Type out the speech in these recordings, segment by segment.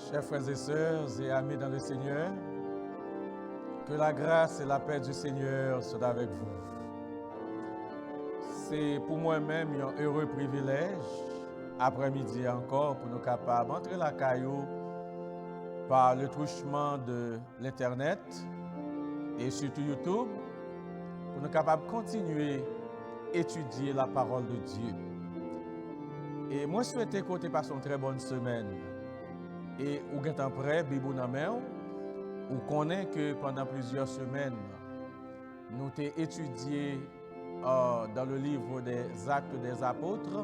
Chers frères et sœurs et amis dans le Seigneur, que la grâce et la paix du Seigneur soient avec vous. C'est pour moi-même un heureux privilège, après-midi encore, pour nous capables d'entrer la caillou par le truchement de l'Internet et surtout YouTube, pour nous capables de continuer à étudier la parole de Dieu. Et moi, je souhaite que passer une très bonne semaine. Et ou gen temps prêt, Bible dans main, ou connaît que pendant plusieurs semaines, nous avons étudié dans le livre des Actes des Apôtres,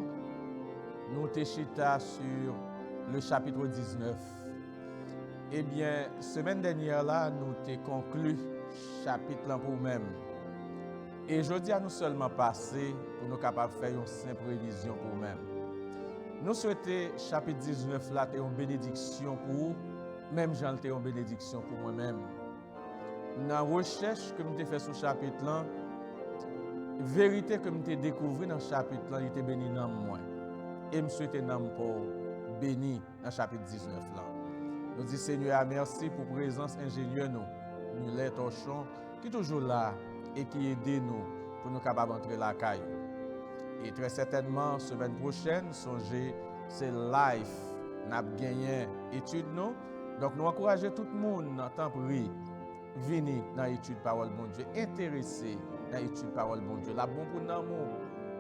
nous avons chita sur le chapitre 19. Eh bien, semaine dernière là, nous avons conclu chapitre là pour nous-mêmes. Et jeudi, nous seulement passé pour nous capables de faire une simple révision pour nous-mêmes. Nous souhaitons, chapitre 19, là, une bénédiction pour vous, même j'en ai une bénédiction pour moi-même. Dans la recherche que je fait sur ce chapitre-là, la vérité que je découvert dans ce chapitre-là, il était béni dans moi. Et je souhaite pour béni dans le chapitre 19. Là. Nous disons, Seigneur, merci pour la présence ingénieure, nous les torchons, qui est toujours là et qui aide nous pour nous capables d'entrer la caille. Et très certainement, semaine prochaine, songez, c'est live. Nous avons gagné étude nous. Donc, nous encourageons tout le monde, en temps pris, venir dans l'étude parole bon Dieu, intéressé dans l'étude parole bon Dieu. La bon pour l'amour,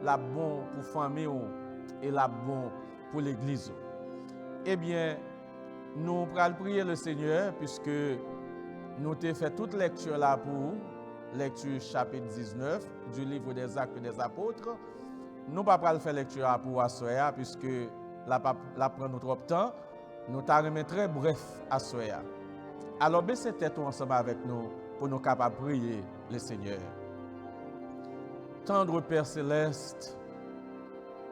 la bon pour la famille et la bon pour l'église. Eh bien, nous allons prier le Seigneur puisque nous avons fait toute lecture là pour lecture chapitre 19 du livre des Actes des Apôtres. Nous ne pouvons pas faire lecture pour Assoya puisque la prend nous trop de temps. Nous t'arrêtons très bref à Assoya. Alors, baissez tête ensemble avec nous pour nous capables de prier le Seigneur. Tendre Père Céleste,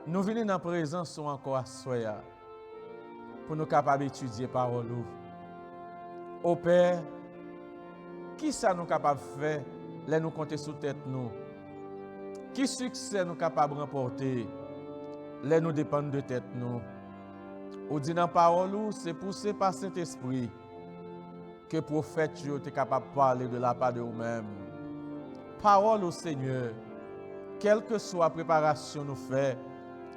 nous venons dans la présence encore à Assoya pour nous capables d'étudier parole. Au Père, qui ça nous capable de faire, là nous compter sous tête nous? Qui succès nous capable de remporter? Là nous dépendons de tête nous. Ou dit dans la parole, c'est poussé par Saint-Esprit que le prophète est capable de parler de la part de vous-même. Parole au Seigneur, quelle que soit la préparation nous fait,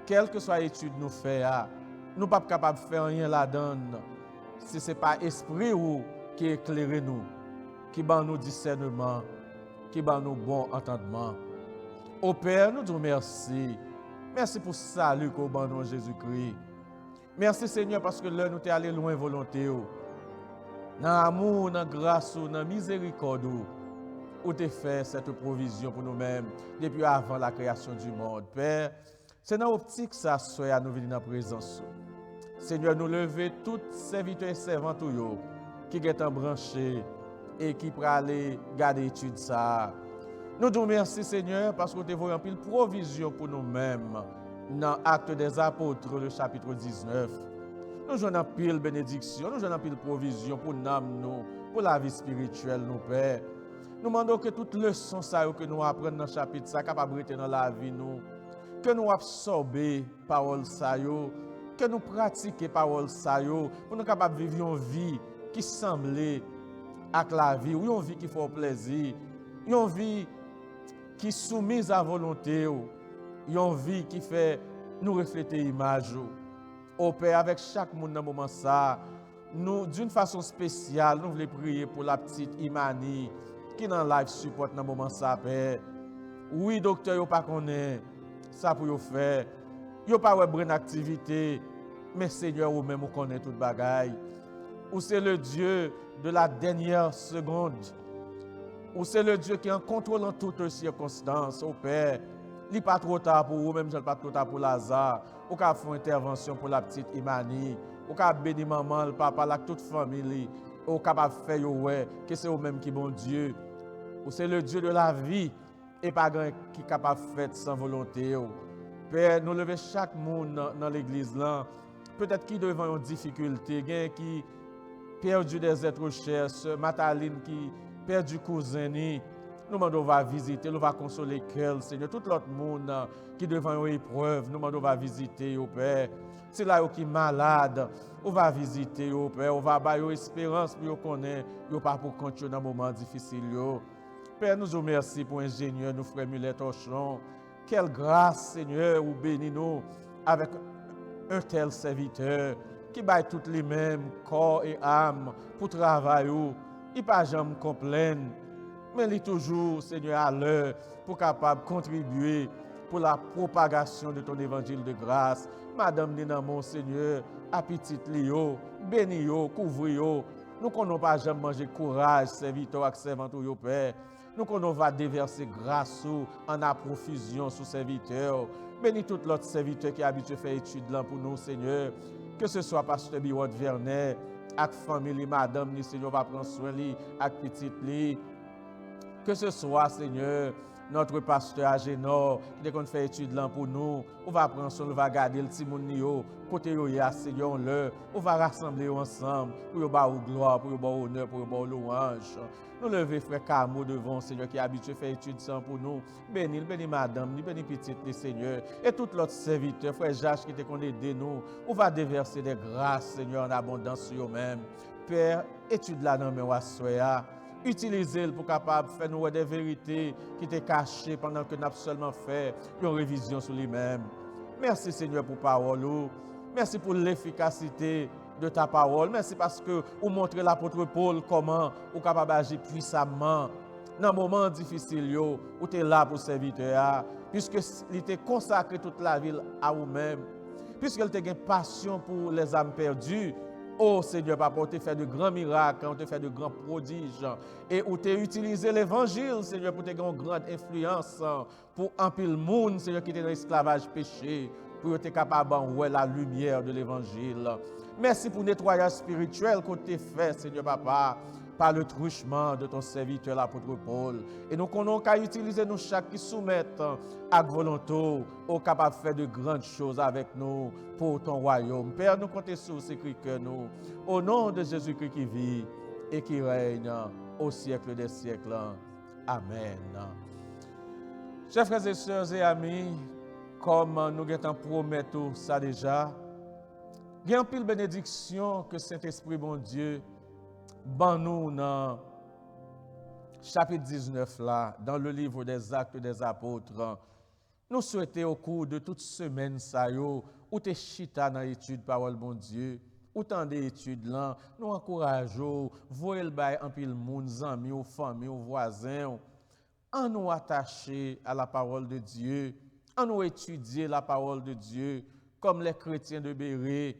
quelle que soit l'étude nous fait, nous ne sommes pas capables de faire rien là-dedans. Si ce n'est pas l'Esprit qui éclaire nous, qui donne nous discernement, qui donne nous bon entendement. Au Père, nous disons merci. Merci pour le salut qu'au bon nom Jésus-Christ. Merci Seigneur parce que là nous t'es allé loin volonté. Dans l'amour, dans la grâce, dans la miséricorde, où tu fait cette provision pour nous-mêmes depuis avant la création du monde. Père, c'est dans l'optique ça soit à nous venir dans la présence. Seigneur, nous lever toutes serviteurs et servantes qui sont branchés et qui pourraient aller garder l'étude ça. Nous disons merci Seigneur parce que tu as rempli provision pour nous-mêmes dans l'Acte des Apôtres, le chapitre 19. Nous avons pile bénédiction, nous avons pile provision pour nous, pour la vie spirituelle, nous Père. Nous demandons que toute leçon que nous apprenons dans le chapitre, ça capable de dans la vie, nous, que nous absorber parole que nous pratiquions parole pour nous capables de vivre une vie qui semble avec la vie, une vie qui fait plaisir, une vie qui est soumise à la volonté, une vie qui fait nous refléter l'image. Au Père, avec chaque monde dans ce moment, nous, d'une façon spéciale, nous voulons prier pour la petite Imani qui dans live support dans ce moment, Père. Oui, docteur, vous ne connaissez pas ça pour vous faire. Vous pas de bonne activité, mais Seigneur, vous-même, vous connaissez toute bagaille. Ou c'est le Dieu de la dernière seconde. Ou c'est le Dieu qui est en contrôle en toutes circonstances, au Père. Il n'est pas trop tard pour vous, même si il n'est pas trop tard pour Lazare. Ou qu'à faire une intervention pour la petite Imani. Ou qu'à bénir maman, le papa, la toute famille. Ou qu'à faire ouais, que c'est vous-même qui est bon Dieu. Ou c'est le Dieu de la vie. Et pas grand qui est capable de faire sans volonté. Père, nous levons chaque monde dans l'église là. Peut-être qui devant une difficulté, qui perdu des êtres chers, sœur Mataline qui perdu cousin ni, nous demandons va visiter, nous va consoler qu'elle, Seigneur, tout l'autre monde qui devant une épreuve, nous demandons va visiter au Père. C'est là qui est malade, on va visiter au Père, on va avoir espérance pour connaître, yo pas pour continuer dans moment difficile yo. Père, nous vous remercions pour l'ingénieur, nous frère Mulet Torchon. Quelle grâce, Seigneur, ou bénis nous avec un tel serviteur qui baille toutes les mêmes corps et âme pour travailler. Il pas jamais complaine, mais il est toujours, Seigneur, à l'heure pour capable contribuer pour la propagation de ton évangile de grâce. Madame Dinamon, Seigneur, appétit Lio, béni yo, couvri yo. Nous qu'on pas jamais manger courage, serviteur et servante au Père. Nous qu'on va déverser grâce en à profusion sur serviteur. Bénis tout l'autre serviteur qui est habitué à faire étude là pour nous, Seigneur. Que ce soit pasteur Biwot Vernet, avec famille, madame, ni Seigneur va prendre soin li, avec petite li. Que ce soit, Seigneur, notre pasteur Agénor, dès qu'on fait étude là pour nous, on va prendre soin, on va garder le petit monde yo, côté yo ya, Seigneur, on va rassembler ensemble pour yo ba ou gloire, pour yo ba honneur, pour yo ba louange. Nous lever frère Camo devant, Seigneur, qui est habitué à faire étude ça pour nous. Bénis madame, bénis petite, les Seigneur, et tout l'autre serviteur, frère Jacques qui te connaît aider nous, on va déverser des grâces, Seigneur, en abondance sur eux-mêmes. Père, étude là dans mes wassoya. Utilisez-le pour capable faire nous des vérités qui étaient cachées pendant que nous avons seulement fait une révision sur lui-même. Merci Seigneur pour parole. Merci pour l'efficacité de ta parole. Merci parce que vous montrez l'apôtre Paul comment vous êtes capable d'agir puissamment dans un moment difficile où tu es là pour serviteur, puisque il t'a consacré toute la ville à vous-même, puisqu'il t'a une passion pour les âmes perdues. Oh Seigneur, papa, on t'a fait de grands miracles, on t'a fait de grands prodiges. Et on t'a utilisé l'évangile, Seigneur, pour te donner une grande influence pour un pile monde, Seigneur, qui était dans l'esclavage péché, pour être capable de voir la lumière de l'évangile. Merci pour le nettoyage spirituel qu'on t'a fait, Seigneur, papa, par le truchement de ton serviteur, l'apôtre Paul. Et nous connaissons qu'à utiliser nous chaque qui soumettent à volonté, au capable de faire de grandes choses avec nous pour ton royaume. Père, nous comptons sur ces cris que nous, au nom de Jésus-Christ qui vit et qui règne au siècle des siècles. Amen. Chers frères et sœurs et amis, comme nous avons promis ça déjà, il y a une pile bénédiction que Saint-Esprit, bon Dieu, ban nous dans chapitre 19 là, dans le livre des Actes des Apôtres. Nous souhaitons au cours de toute semaine ça yo, ou te chita dans l'étude parole bon Dieu, ou tant d'études là, nous encourageons, voyez le bail en pile monde, amis, ou famille, ou voisins, en nous attacher à la parole de Dieu, en nous étudier la parole de Dieu, comme les chrétiens de Béret.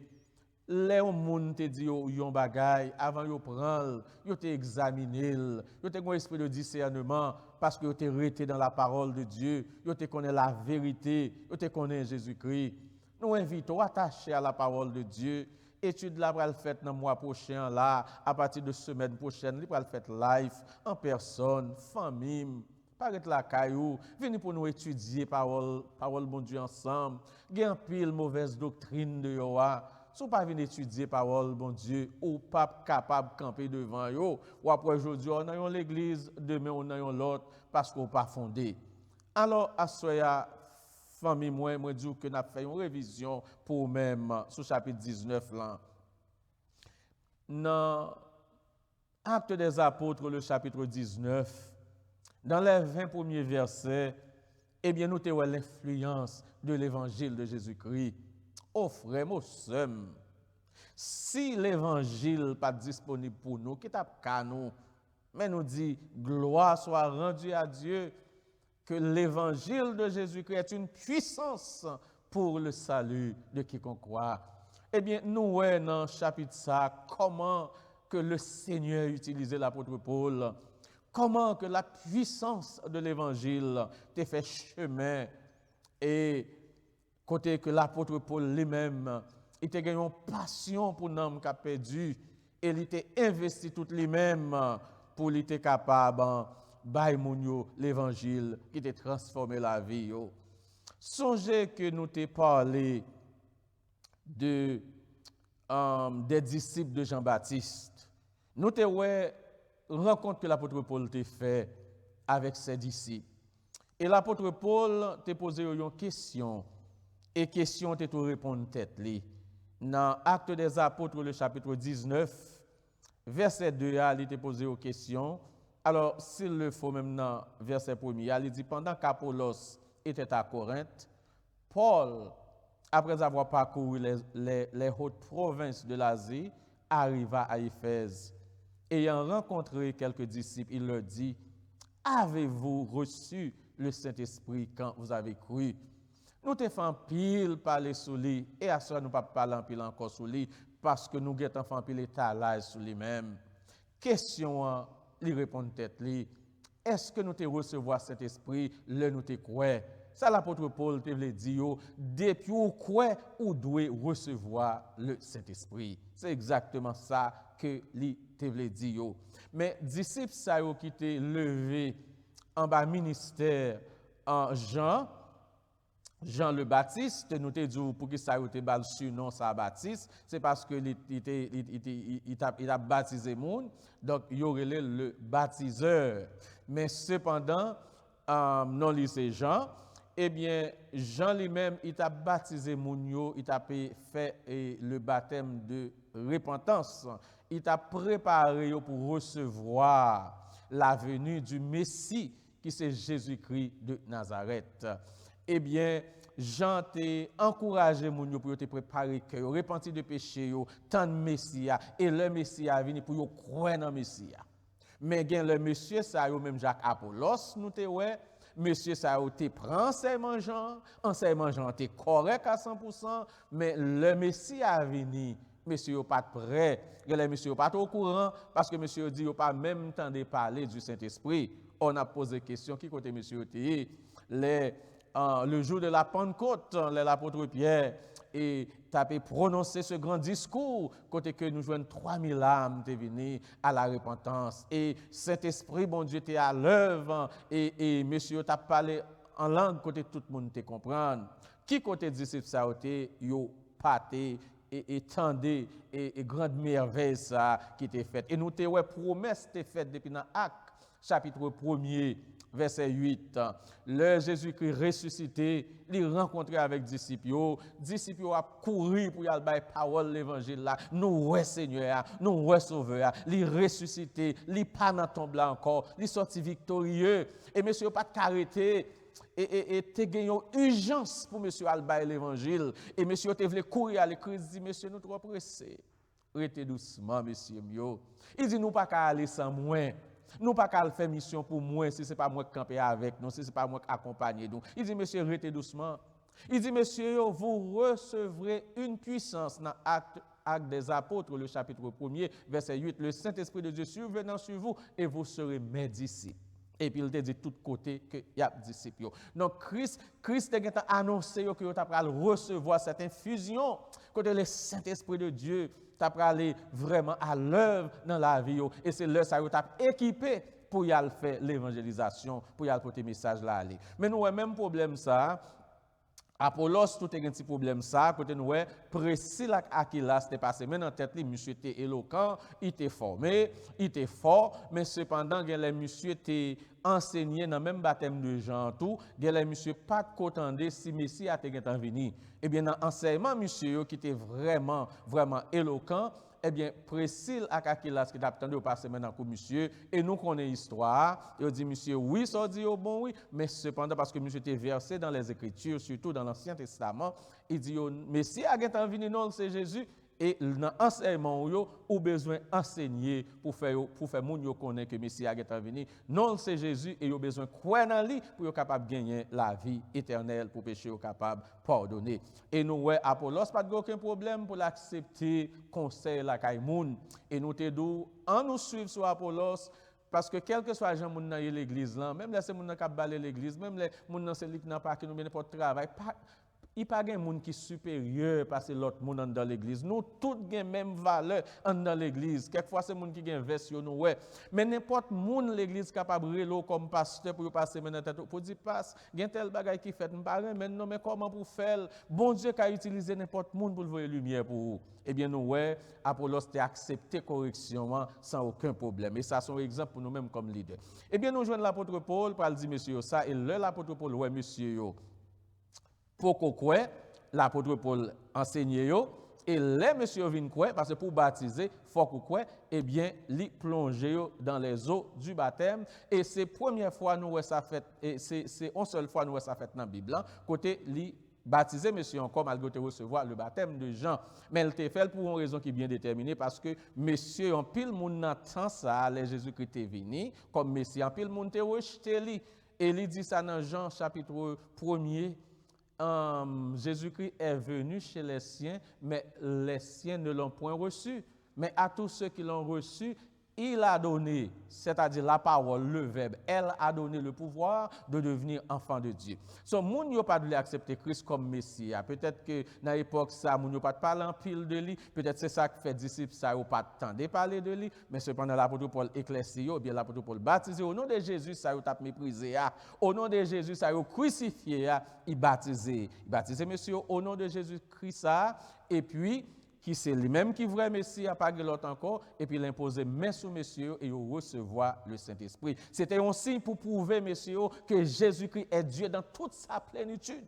Les gens te dit yon bagay avant yo prendre, yo te examiner, yo te un esprit de discernement parce que yo te resté dans la parole de Dieu, yo te connaît la vérité, yo te connaît Jésus-Christ. Nous invitons à attacher à la parole de Dieu. Étude là va le faire dans le mois prochain là, à partir de semaine prochaine, il va le faire live en personne, famille. Paraître la caillou, venez pour nous étudier parole bon Dieu ensemble. Il y a un pile mauvaise doctrine de Yoa. Si vous ne pouvez pas étudier parole, bon Dieu, ou pas capable de camper devant vous, ou après aujourd'hui, on a l'église, demain on a l'autre, parce qu'on n'a pas fondé. Alors, à ce famille, moi dis que nous avons fait une révision pour même sur le chapitre 19 là. Dans Actes des Apôtres, le chapitre 19, dans les 20 premiers versets, eh bien, nous avons l'influence de l'évangile de Jésus-Christ. Oh frère, mon sœur, si l'évangile n'est pas disponible pour nous, qui tape qu'à nous, mais nous dit, gloire soit rendue à Dieu, que l'évangile de Jésus-Christ est une puissance pour le salut de quiconque croit. Eh bien, nous voyons dans le chapitre ça, comment que le Seigneur utilisait l'apôtre Paul, comment que la puissance de l'évangile t'a fait chemin et côté que l'apôtre Paul lui-même, il était gagné une passion pour l'homme qui a perdu et il était investi tout lui-même pour lui être capable de l'évangile qui a transformé la vie. Songez que nous t'ai parlé des disciples de Jean-Baptiste. Nous te ouais rencontre que l'apôtre Paul t'a fait avec ses disciples. Et l'apôtre Paul t'a posé une question et question t'a tout répondre tête li. Dans Actes des Apôtres le chapitre 19 verset 2 il t'a posé une question. Alors s'il le faut même dans verset 1er, il dit pendant qu'Apollos était à Corinthe, Paul, après avoir parcouru les hautes provinces de l'Asie, arriva à Éphèse. Ayant rencontré quelques disciples, il leur dit, avez-vous reçu le Saint-Esprit quand vous avez cru? Nous te faisons pile parler sur lui, et à cela nous ne pas parler en pile encore sur lui, parce que nous guettons fait pile étalage sur lui-même. Question, lui répond tête lui, est-ce que nous te recevoir cet esprit, le nous te croire? Ça l'apôtre Paul te veut dire, depuis ou quoi ou doit recevoir le Saint-Esprit. C'est exactement ça que lui te veut dire. Mais disciples ça qui te levé en bas ministère en Jean le Baptiste, nous te dit pour que ça te bal surnom ça Baptiste, c'est parce que il a baptisé monde, donc il y aurait le baptiseur. Mais cependant, non lycée Jean, eh bien Jean lui-même il a baptisé moun, il a fait le baptême de repentance. Il t'a préparé pour recevoir la venue du Messie qui c'est Jésus-Christ de Nazareth. Eh bien, Jean t'a encouragé moun pour te préparer cœur, repentir de péché, tant de Messia et le Messia venu pour yo croire dans Messia. Mais gen le monsieur ça yo même Jacques Apollos nous te ouais, monsieur ça yo te prend enseignement Jean te correct à 100%, mais le Messia venu monsieur pas prêt, les monsieur pas au courant parce que monsieur dit pas même temps de parler du Saint-Esprit. On a posé question qui côté monsieur était le jour de la Pentecôte, l'apôtre Pierre et tapé prononcer ce grand discours côté que nous joignent 3000 âmes te venir à la repentance et Saint-Esprit bon Dieu était à l'œuvre et monsieur t'a parlé en langue côté tout le monde te comprendre. Qui côté disciple ça été yo pâté et tendez et grande merveille ça qui était faite et nous te ouais promesse te faite depuis dans Actes chapitre 1er verset 8. Le Jésus-Christ ressuscité, il rencontré avec disciples a couru pour y aller la parole l'évangile là. Nous ouais Seigneur, nous ouais Sauveur, il ressuscité, il pas dans tombe là encore, il sorti victorieux et monsieur pas arrêté et te gagné urgence pour monsieur Alba l'évangile et monsieur te voulait courir à l'écrit dit monsieur nous trop pressés. Restez doucement monsieur mio. Il dit nous pas qu'à aller sans moins. Nous pas qu'à faire mission pour moi si c'est pas moi qui camper avec nous, si c'est pas moi qui accompagner nous. Il dit monsieur restez doucement. Il dit monsieur vous recevrez une puissance dans Acte des Apôtres le chapitre 1er verset 8 le Saint-Esprit de Dieu survenant sur vous et vous serez mes disciples. Et puis il te dit de tous côtés que y a disciples. Donc Christ a annoncé que vous allez recevoir cette infusion côté le Saint-Esprit de Dieu t'a aller vraiment à l'œuvre dans la vie et c'est là ça t'a équipé pour y aller faire l'évangélisation, pour y aller porter message là aller. Mais nous avons même problème ça. Apollos tout est un petit problème ça côté nous Priscille avec Aquila c'était passé mais dans tête lui monsieur était éloquent, il était formé, il était fort mais cependant les monsieur était enseigné dans même baptême de Jean tout, les monsieur pas contendé si Messie a été venu. Eh bien dans enseignement monsieur qui était vraiment éloquent. Eh bien, Priscille et Aquila, qui t'attendait au passé maintenant pour monsieur, et nous connaissons l'histoire, il dit, monsieur, oui, ça dit au bon, oui, mais cependant, parce que monsieur était versé dans les Écritures, surtout dans l'Ancien Testament, il dit, Messie a venu, non, c'est Jésus, et dans l'enseignement, ou besoin d'enseigner pour faire moun yo connaître que Messie a venu, non, c'est Jésus, et il a besoin de croire dans lui pour être capable de gagner la vie éternelle, pour pécher, capable de pardonner. Et nous, Apollos, pas aucun problème pour l'accepter, conseil la Kaimoun. Et nous te dou, en nous suivre sur Apollos, parce que quel que soit les gens qui sont dans l'église, même les gens qui ont balayé l'église, même les gens qui n'ont pas qui nous n'importe travail, Il n'y a pas de monde qui est supérieur parce que l'autre monde dans l'église. Nous tous avons même valeur dans l'église. Quelquefois, c'est monde qui a version nous ouais. Mais n'importe monde l'église capable de relo comme pasteur pour passer maintenant tête pour dire passe, il y a tel bagage qui fait pas maintenant mais comment pour faire? Bon Dieu qui a utilisé n'importe monde pour voir lumière pour vous. Eh bien nous ouais, Apollos a accepté correction sans aucun problème. Et ça c'est un exemple pour nous-mêmes comme leader. Eh bien nous joignons l'apôtre Paul pour dire monsieur ça et l'apôtre Paul ouais monsieur yo. Pour quoi l'apôtre Paul enseignait yo et les monsieur viennent quoi parce que pour baptiser faut quoi eh bien li plonger dans les eaux du baptême et c'est première fois nous ça fait et c'est une seule fois nous ça fait dans la Bible côté li baptiser monsieur encore malgré recevoir le baptême de Jean mais il te fait pour une raison qui est bien déterminée parce que monsieur en pile monde n'entend ça les Jésus-Christ est venu comme messie en pile monde te rejeté lui et il dit ça dans Jean chapitre 1er Jésus-Christ est venu chez les siens, mais les siens ne l'ont point reçu. Mais à tous ceux qui l'ont reçu, il a donné, c'est-à-dire la parole, le verbe, elle a donné le pouvoir de devenir enfant de Dieu. So, moun yo pas de accepter Christ comme Messie. Peut-être que dans l'époque ça, moun yo pas de parler en pile de lui. Peut-être c'est ça qui fait disciples ça yo pas de temps de parler de lui. Mais cependant l'apôtre Paul éclairci bien l'apôtre Paul baptisé au nom de Jésus ça yo t'a méprisé. Au nom de Jésus ça yo crucifié. Il baptisé monsieur au nom de Jésus-Christ ça et puis qui c'est lui-même qui vrai Messie a pas l'autre encore et puis l'imposer main sous monsieur et recevoir le Saint-Esprit. C'était un signe pour prouver monsieur que Jésus-Christ est Dieu dans toute sa plénitude.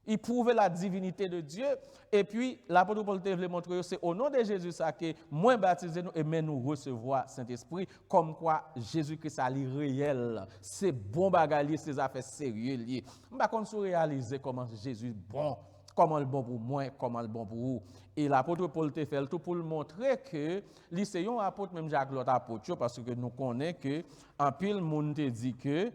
Il prouvait la divinité de Dieu et puis l'apôtre Paul voulait montrer c'est au nom de Jésus ça que moins baptisé nous et mais nous recevoir Saint-Esprit comme quoi Jésus-Christ a li réel. C'est bon bagalier ces affaires sérieux lié. On va qu'on réaliser comment Jésus est bon. Comment le bon pour moi, comment le bon pour vous. Et l'apôtre Paul te fait tout pour le montrer que lycéen apôtre, même Jacques l'autre apôtre, parce que nous connaissons que en pile monde te dit que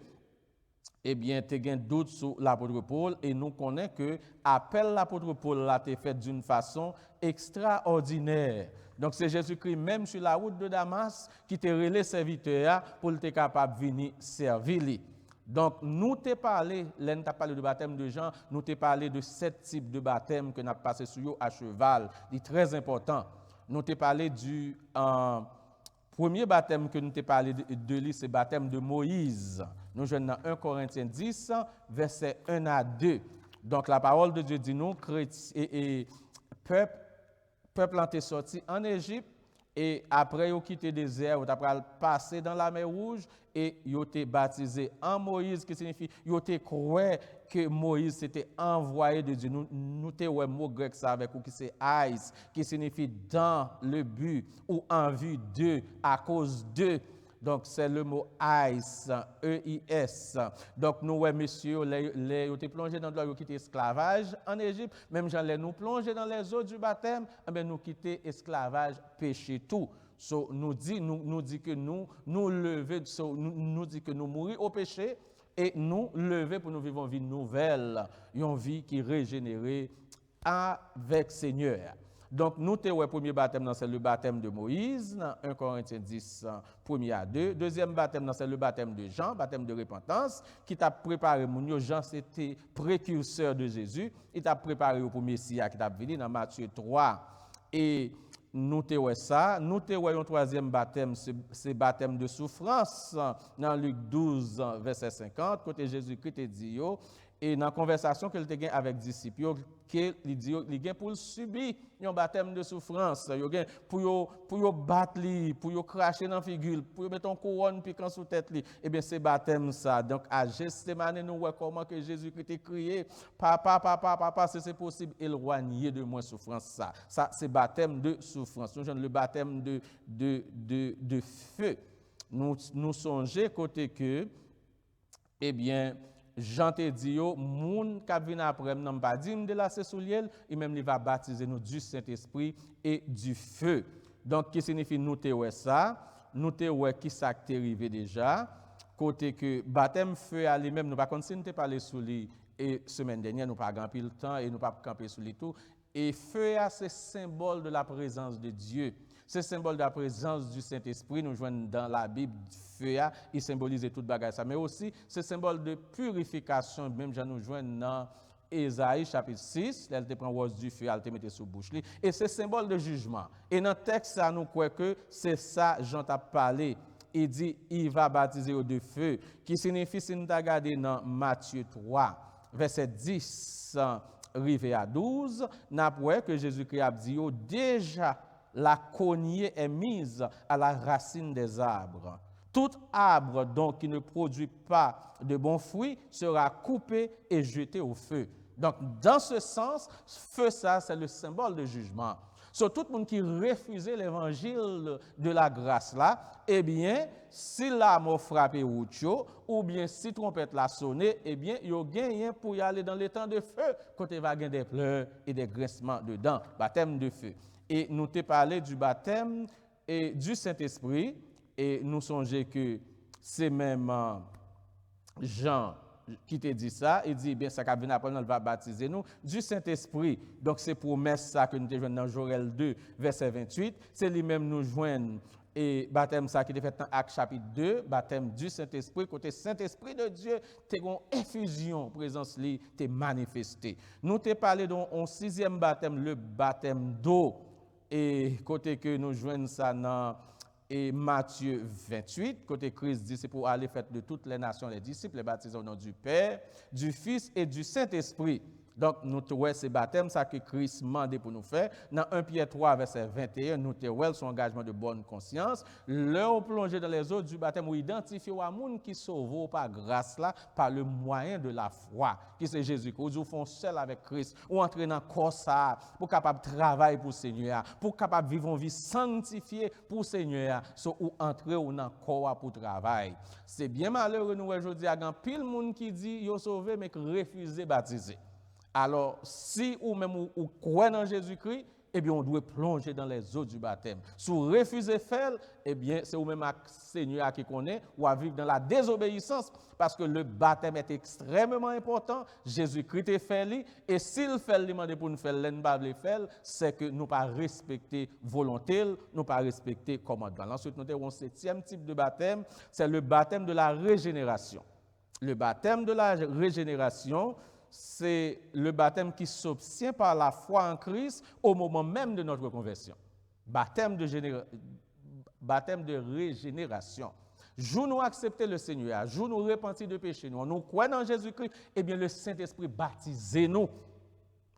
eh bien, tu as un doute sur l'apôtre Paul et nous connaissons que appel l'apôtre Paul l'a été fait d'une façon extraordinaire. Donc c'est Jésus-Christ même sur la route de Damas qui te relé serviteur pour être capable de venir servir. Donc, nous t'ai parlé, l'un t'a parlé de baptême de Jean, nous t'ai parlé de 7 types de baptême que nous avons passé sur eux à cheval. C'est très important. Nous t'ai parlé du premier baptême que nous t'ai parlé de lui, c'est le baptême de Moïse. Nous jouons dans 1 Corinthiens 10, versets 1 à 2. Donc, la parole de Dieu dit nous, peuple ont sorti en Égypte, et après, ils ont quitté le désert, ils ont passé dans la mer Rouge et ils ont été baptisés en Moïse, qui signifie ils ont été cru que Moïse s'était envoyé de Dieu. Nous avons un mot grec ça avec ou qui c'est ais, qui signifie dans le but ou en vue de, à cause de. Donc, c'est le mot ais, E-I-S. Donc, nous, messieurs, les ont été plongés dans le quitté esclavage en Égypte. Même gens, nous plongés dans les eaux du baptême, nous quitté esclavage, péché, tout. So, nous dit que nous lever, nous dit que nous mourir au péché et nous lever pour nous vivre une vie nouvelle, une vie qui est régénérée avec Seigneur. Donc, nous avons le premier baptême, c'est le baptême de Moïse, dans 1 Corinthiens 10, 1er à 2. Deuxième baptême, c'est le baptême de Jean, baptême de repentance, qui t'a préparé. Jean, c'était précurseur de Jésus. Il t'a préparé pour Messie qui t'a venu dans Matthieu 3. Et nous avons ça. Nous avons un troisième baptême, c'est baptême de souffrance, dans Luc 12, verset 50, côté Jésus-Christ dit, et dans la conversation qu'il a eu avec les disciples, il dit qu'il pour subir un baptême de souffrance, pour battre, pour cracher dans la figure, pour mettre une couronne piquant sous la tête. Eh bien, c'est baptême ça. Donc, à Gethsémane, nous voyons comment que Jésus-Christ a crié, papa, si c'est possible, éloignez de moi souffrance ça. Ça, c'est baptême de souffrance. Nous avons le baptême de feu. Nous songeons côté que, eh bien, Jean te dit yo moun qui vient après n'a pas dit de la soulier et même il va baptiser nous du Saint-Esprit et du feu. Donc qui signifie nous te ouais ça, nous te ouais qui ça t'est arrivé déjà côté que baptême feu à lui-même nous pas continuer de parler sur lui et semaine dernière nous pas grand pile temps et nous pas camper sur lui tout et feu c'est symbole de la présence de Dieu. C'est symbole de la présence du Saint-Esprit. Nous joignons dans la Bible, feu, il symbolise toute bagage ça. Mais aussi, c'est symbole de purification. Même, nous joignons dans Ésaïe chapitre 6, elle te prend rose du feu, elle te mette sous bouche li, et c'est symbole de jugement. Et dans le texte ça nous croit que c'est ça Jean t'a parlé. Il dit il va baptiser au de feu, qui signifie si nous t'a regardé dans Matthieu 3 verset 10 rivé à 12, n'a pas que Jésus-Christ a dit déjà la cognée est mise à la racine des arbres. Tout arbre donc qui ne produit pas de bons fruits sera coupé et jeté au feu. Donc, dans ce sens, feu, ça, c'est le symbole de jugement. Sur tout le monde qui refusait l'évangile de la grâce là, eh bien, si la mort frappé ou bien si trompette l'a sonné, eh bien, il y a gagné pour y aller dans les temps de feu, quand il va gagner des pleurs et des graissements dedans, baptême de feu. Et nous t'ai parlé du baptême et du Saint-Esprit, et nous songeons que c'est même Jean qui te dit ça, il dit, bien, ça va venir après, on va baptiser nous du Saint-Esprit. Donc, c'est promesse ça que nous avons dans Joël 2, verset 28. C'est lui-même nous joindre et baptême ça qui est fait dans Actes chapitre 2, baptême du Saint-Esprit, côté Saint-Esprit de Dieu, t'es une effusion, présence li, t'es manifesté. Nous t'ai parlé d'un sixième baptême, le baptême d'eau, et côté que nous joignons ça dans et Matthieu 28, côté Christ dit, c'est pour aller faire de toutes les nations les disciples, les baptiser au nom du Père, du Fils et du Saint-Esprit. Donc, nous trouvons ces baptêmes, ça que Christ demande pour nous faire. Dans 1 Pierre 3, verset 21, nous trouvons son engagement de bonne conscience. Leur plonger dans les eaux du baptême, où identifier au monde qui sauve par grâce là, par le moyen de la foi, qui c'est Jésus-Christ. Ou font seul avec Christ, ou entrer dans le corps ça, pour capable travailler pour le Seigneur, pour capable vivre une vie sanctifiée pour le Seigneur, ou entrer dans le corps pour travailler. C'est bien malheureux, nous aujourd'hui, il y a pile monde qui dit, yo sauvé, mais qui refuse de baptiser. Alors, si ou même ou croit dans Jésus-Christ, eh bien, on doit plonger dans les eaux du baptême. Si vous refusez de faire, eh bien, c'est vous-même Seigneur qui connaît, ou à vivre dans la désobéissance, parce que le baptême est extrêmement important. Jésus-Christ est fait, et s'il fait le demande pour nous faire, c'est que nous pas respecter volonté, nous pas respecter commandement. Ensuite, nous avons un septième type de baptême, c'est le baptême de la régénération. Le baptême de la régénération, c'est le baptême qui s'obtient par la foi en Christ au moment même de notre conversion. Baptême de régénération. Jour nous accepter le Seigneur, jour nous repentir de péché, nous croyons en Jésus-Christ, eh bien le Saint-Esprit baptisez-nous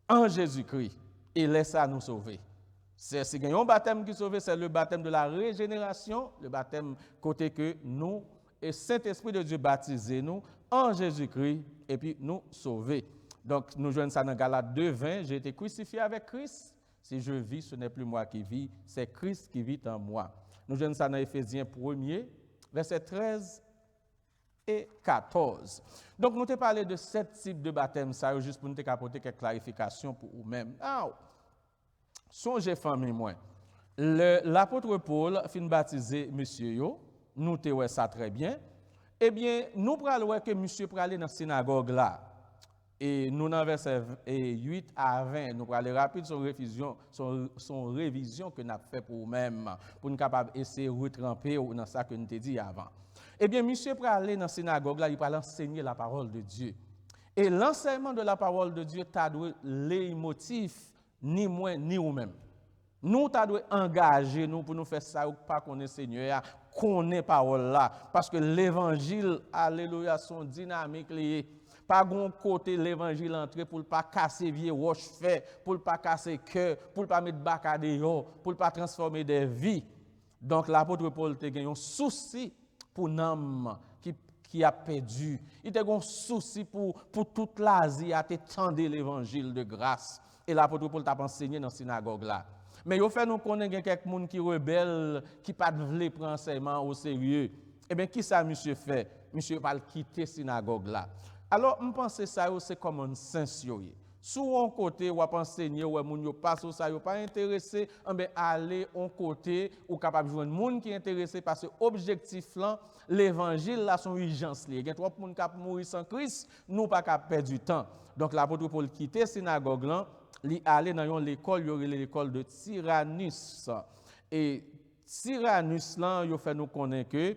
en Jésus-Christ et laisse à nous sauver. C'est si un baptême qui sauve, c'est le baptême de la régénération, le baptême côté que nous et Saint-Esprit de Dieu baptisez-nous en Jésus-Christ et puis nous sauver. Donc, nous jouons ça dans Galates 2:20. J'ai été crucifié avec Christ. Si je vis, ce n'est plus moi qui vis, c'est Christ qui vit en moi. Nous jouons ça dans Éphésiens 1er, versets 13 et 14. Donc, nous t'ai parlé de 7 types de baptême, ça, juste pour nous apporter quelques clarifications pour vous-même. Songez, famille, moi. L'apôtre Paul fin baptiser monsieur yo, nous te ouais ça très bien. Eh bien, nous pral ouais que monsieur pral aller dans la synagogue là. Et nous dans verset 8 à 20, nous pral aller rapide son révision que n'a fait pour nous-mêmes pour nous capable essayer de retremper dans ça que nous t'ai dit avant. Eh bien, monsieur pral aller dans la synagogue là, il pral enseigner la parole de Dieu. Et l'enseignement de la parole de Dieu t'a doué les motifs ni moi ni vous-même. Nous t'avons engagé nous pour nous faire ça ou pas qu'on est Seigneur, qu'on est parole là parce que l'évangile alléluia son dynamique lié. Pas gon côté l'évangile entrer pour pas casser vieux roche fait, pour pas casser cœur, pour pas mettre bacadéo, pour pas transformer des vies. Donc l'apôtre Paul te gagne un souci pour l'homme qui a perdu. Il a un souci pour toute l'Asie à t'étendre l'évangile de grâce. Et l'apôtre Paul t'a enseigné dans la synagogue là. Mais il fait nous connaître quelques gens qui rebelles, qui pas veulent prendre enseignement au sérieux. Eh bien, qui ça monsieur fait? Monsieur va quitter la synagogue là. Alors, je pense que ça c'est comme un sens. Sous un côté, ou à enseigner, ou moun yo passe ça, yo pas intéressé, ben aller un côté ou capable de joindre moun qui est intéressé parce que objectif là, l'évangile là son urgence li. Il y a trop moun qui mourir sans Christ, nous pas capable perdre du temps. Donc l'apôtre Paul quitter synagogue là, li aller dans l'école, yo l'école de Tyrannus. Et Tyrannus là, yo fait nous connaître que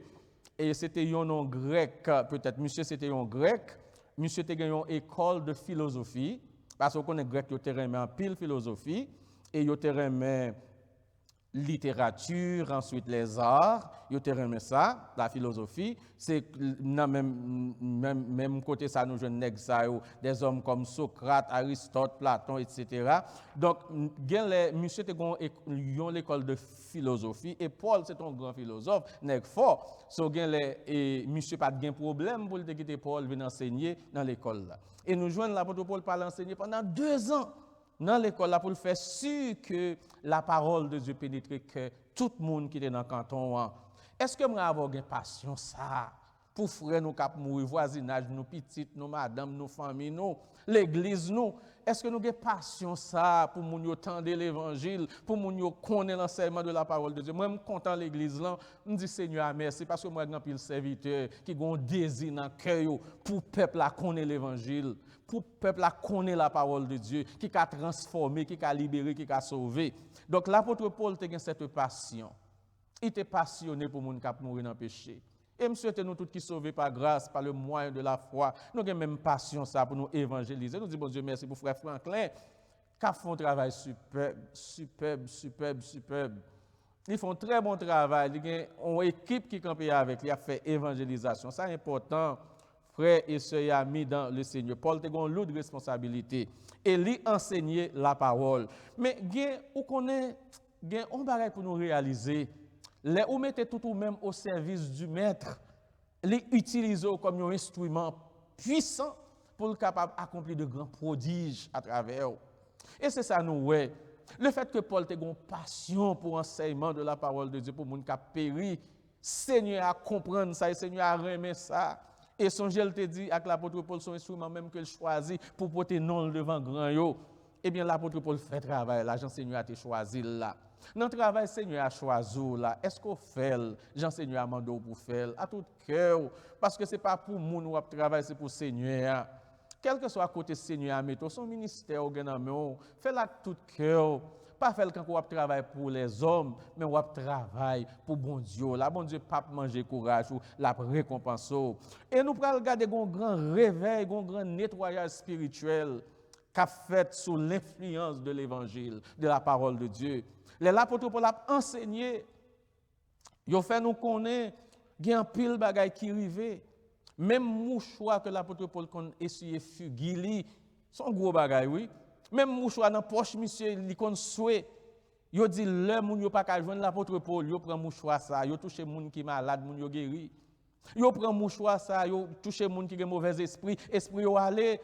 et c'était un nom grec, peut-être monsieur c'était un grec. monsieur te gagné une école de philosophie, parce qu'on connaît grec, yo te remet en pile philosophie, et yo te remet littérature, ensuite les arts, yo te remet ça, la philosophie, c'est dans même côté ça nous jeunes nèg ça yo, des hommes comme Socrate, Aristote, Platon, etc. Donc monsieur te gon l'école de philosophie et Paul c'est un grand philosophe, nèg fort. So gen et monsieur pas de problème pour te quitter Paul venir enseigner dans l'école là. Et nous joignent l'apôtre Paul par l'enseigner pendant 2 ans. Dans l'école là pour le faire sûr que la parole de Dieu pénètre que tout le monde qui est dans le canton. Est-ce que moi avoir une passion ça pour frère nous cap mourir voisinage nous petites nous madame nous famille nous l'église nous est-ce que nous avons passion ça pour moun yo tendre l'évangile pour moun yo connaître l'enseignement de la parole de Dieu. Moi je suis content l'église là me dit Seigneur merci parce que moi grand pile serviteur qui ont désir dans cœur pour peuple à connaître l'évangile. Pour le peuple à connaître la parole de Dieu, qui a transformé, qui a libéré, qui a sauvé. Donc l'apôtre Paul a cette passion. Il était passionné pour les gens qui mourir dans le péché. Et monsieur, nous tous qui sauvés par grâce, par le moyen de la foi, nous avons même passion ça pour nous évangéliser. Nous disons, bon Dieu, merci pour frère Franklin, qui font un travail superbe. Ils font un très bon travail. Il y a une équipe qui campe avec lui, a fait évangélisation. C'est important. Frères et sœurs amis dans le Seigneur. Paul a une lourde responsabilité et lui enseigner la parole. Mais on connaît un bagage pour nous réaliser. Les ou mettez tout ou même au service du maître, les utiliser comme un instrument puissant pour le capable d'accomplir de grands prodiges à travers. Et c'est ça nous ouais. Le fait que Paul ait une passion pour l'enseignement de la parole de Dieu pour les gens qui ont péri, Seigneur a comprendre ça et Seigneur a remis ça. Et son gel te dit avec l'apôtre Paul, son instrument même que choisit pour porter non devant grand yo. Eh bien, l'apôtre Paul fait travail, là, Jean-Seigneur a été choisi là. Dans le travail, Seigneur a choisi là. Est-ce qu'on fait, Jean-Seigneur a mandé pour faire, à tout cœur, parce que ce n'est pas pour nous qui travaillons, c'est pour Seigneur. Quel que soit côté Seigneur, son ministère, fait-le à tout cœur. Pas faire quand on travaille pour les hommes, mais on travaille pour bon Dieu. La bon Dieu pas manger courage ou la récompense. Et nous prenons regarder un grand réveil, un grand nettoyage spirituel qu'a fait sous l'influence de l'évangile, de la parole de Dieu. L'apôtre Paul a enseigné, il a fait nous connaître, il y a un pile bagaille qui arrive. Même mouchoir que l'apôtre Paul a essayé de fuguer, son gros bagaille, oui. Même mouchoir dans poche monsieur il kon souhait yo dit le moun yo pas ka joindre l'apôtre Paul yo prend mouchoir ça yo toucher moun qui malade moun yo guéri yo prend mouchoir ça yo toucher moun qui gen mauvais esprit yo aller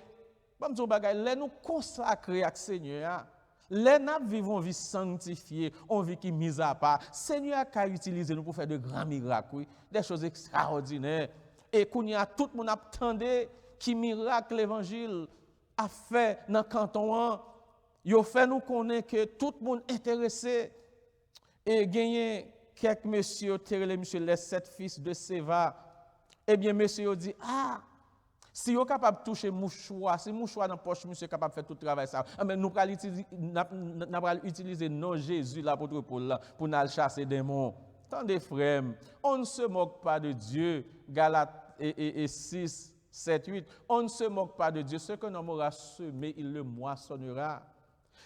bon son bagay les nous consacrer à Seigneur les n'a vivons vie sanctifiée on vie qui mise à part Seigneur a utiliser nous pour faire de grands miracles oui, des choses extraordinaires et kounya tout moun attendait qui miracle l'évangile a fait dans le canton, il a fait nous connaître que tout le monde intéressé et gagné quelques messieurs, les 7 fils de Séva. Eh bien, monsieur dit, si vous êtes capable de toucher mouchoir, si mouchoir dans la poche, monsieur est capable de faire tout le travail, ça. Mais nous allons utiliser non Jésus, l'apôtre Paul, pour nous chasser des démons. Tendez, frères, on ne se moque pas de Dieu. Galates et 6. 7, 8. On ne se moque pas de Dieu. Ce qu'un homme aura semé, il le moissonnera.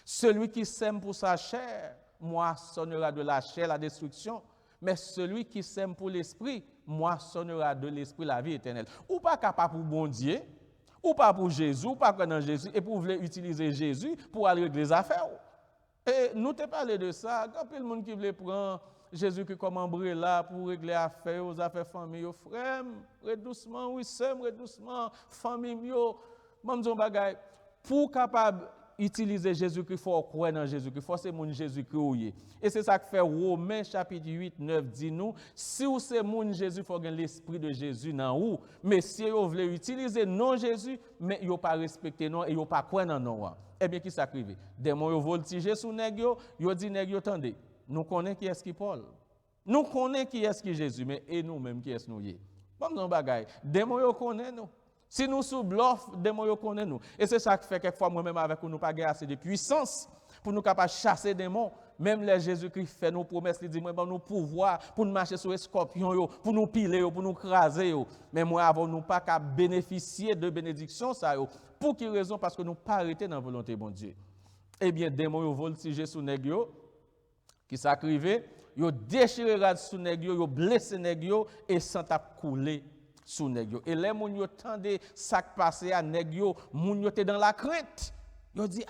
Celui qui sème pour sa chair, moissonnera de la chair la destruction. Mais celui qui sème pour l'esprit, moissonnera de l'esprit la vie éternelle. Ou pas capable pour bon Dieu, ou pas pour Jésus, ou pas dans Jésus, et pour vouloir utiliser Jésus pour aller régler les affaires. Et nous te parlé de ça, quand il y a monde qui veut prendre Jésus qui comme umbrella pour régler affaires aux affaires famille frère doucement oui sœur doucement famille yo m'don bagay pour capable utiliser Jésus qui faut croire dans Jésus qui faut c'est mon Jésus qui ouye et c'est ça que fait Romains chapitre 8 9 dit nous si ou c'est mon Jésus faut gagner l'esprit de Jésus dans ou mais si vous voulez utiliser non Jésus mais yo pas respecter non et yo pas croire dans non eh bien qui ça arrive démon yo voltiger sous nèg yo dit nèg yo tendez. Nous connaissons qui est-ce qui Paul. Nous connaissons qui est-ce qui Jésus, mais et nous-mêmes qui est-ce nous y est. Bon, non, bagaille. Démons yo connaissent nous. Si nous sous bluff, démons yo connaissent nous. Et c'est ça qui fait quelquefois moi-même avec nous pas assez de puissance pour nous capables chasser démons. Même les Jésus-Christ fait nos promesses, il dit moi bon nous pouvoir pour nous marcher sur les scorpions, pour nous piler, pour nous craser. Mais moi avons nous pas qu'à bénéficier de bénédiction ça. Pour quelle raison? Parce que nous pas arrêté dans la volonté de bon Dieu. Eh bien, démon yo voltige sous nèg yo qui s'acrivé, yo déchiré rad sous nèg yo blessé nèg yo et sang t'a coulé sous nèg yo. Et les moun yo tande ça qui passé à nèg yo, moun yo te dans la crainte. Yo dit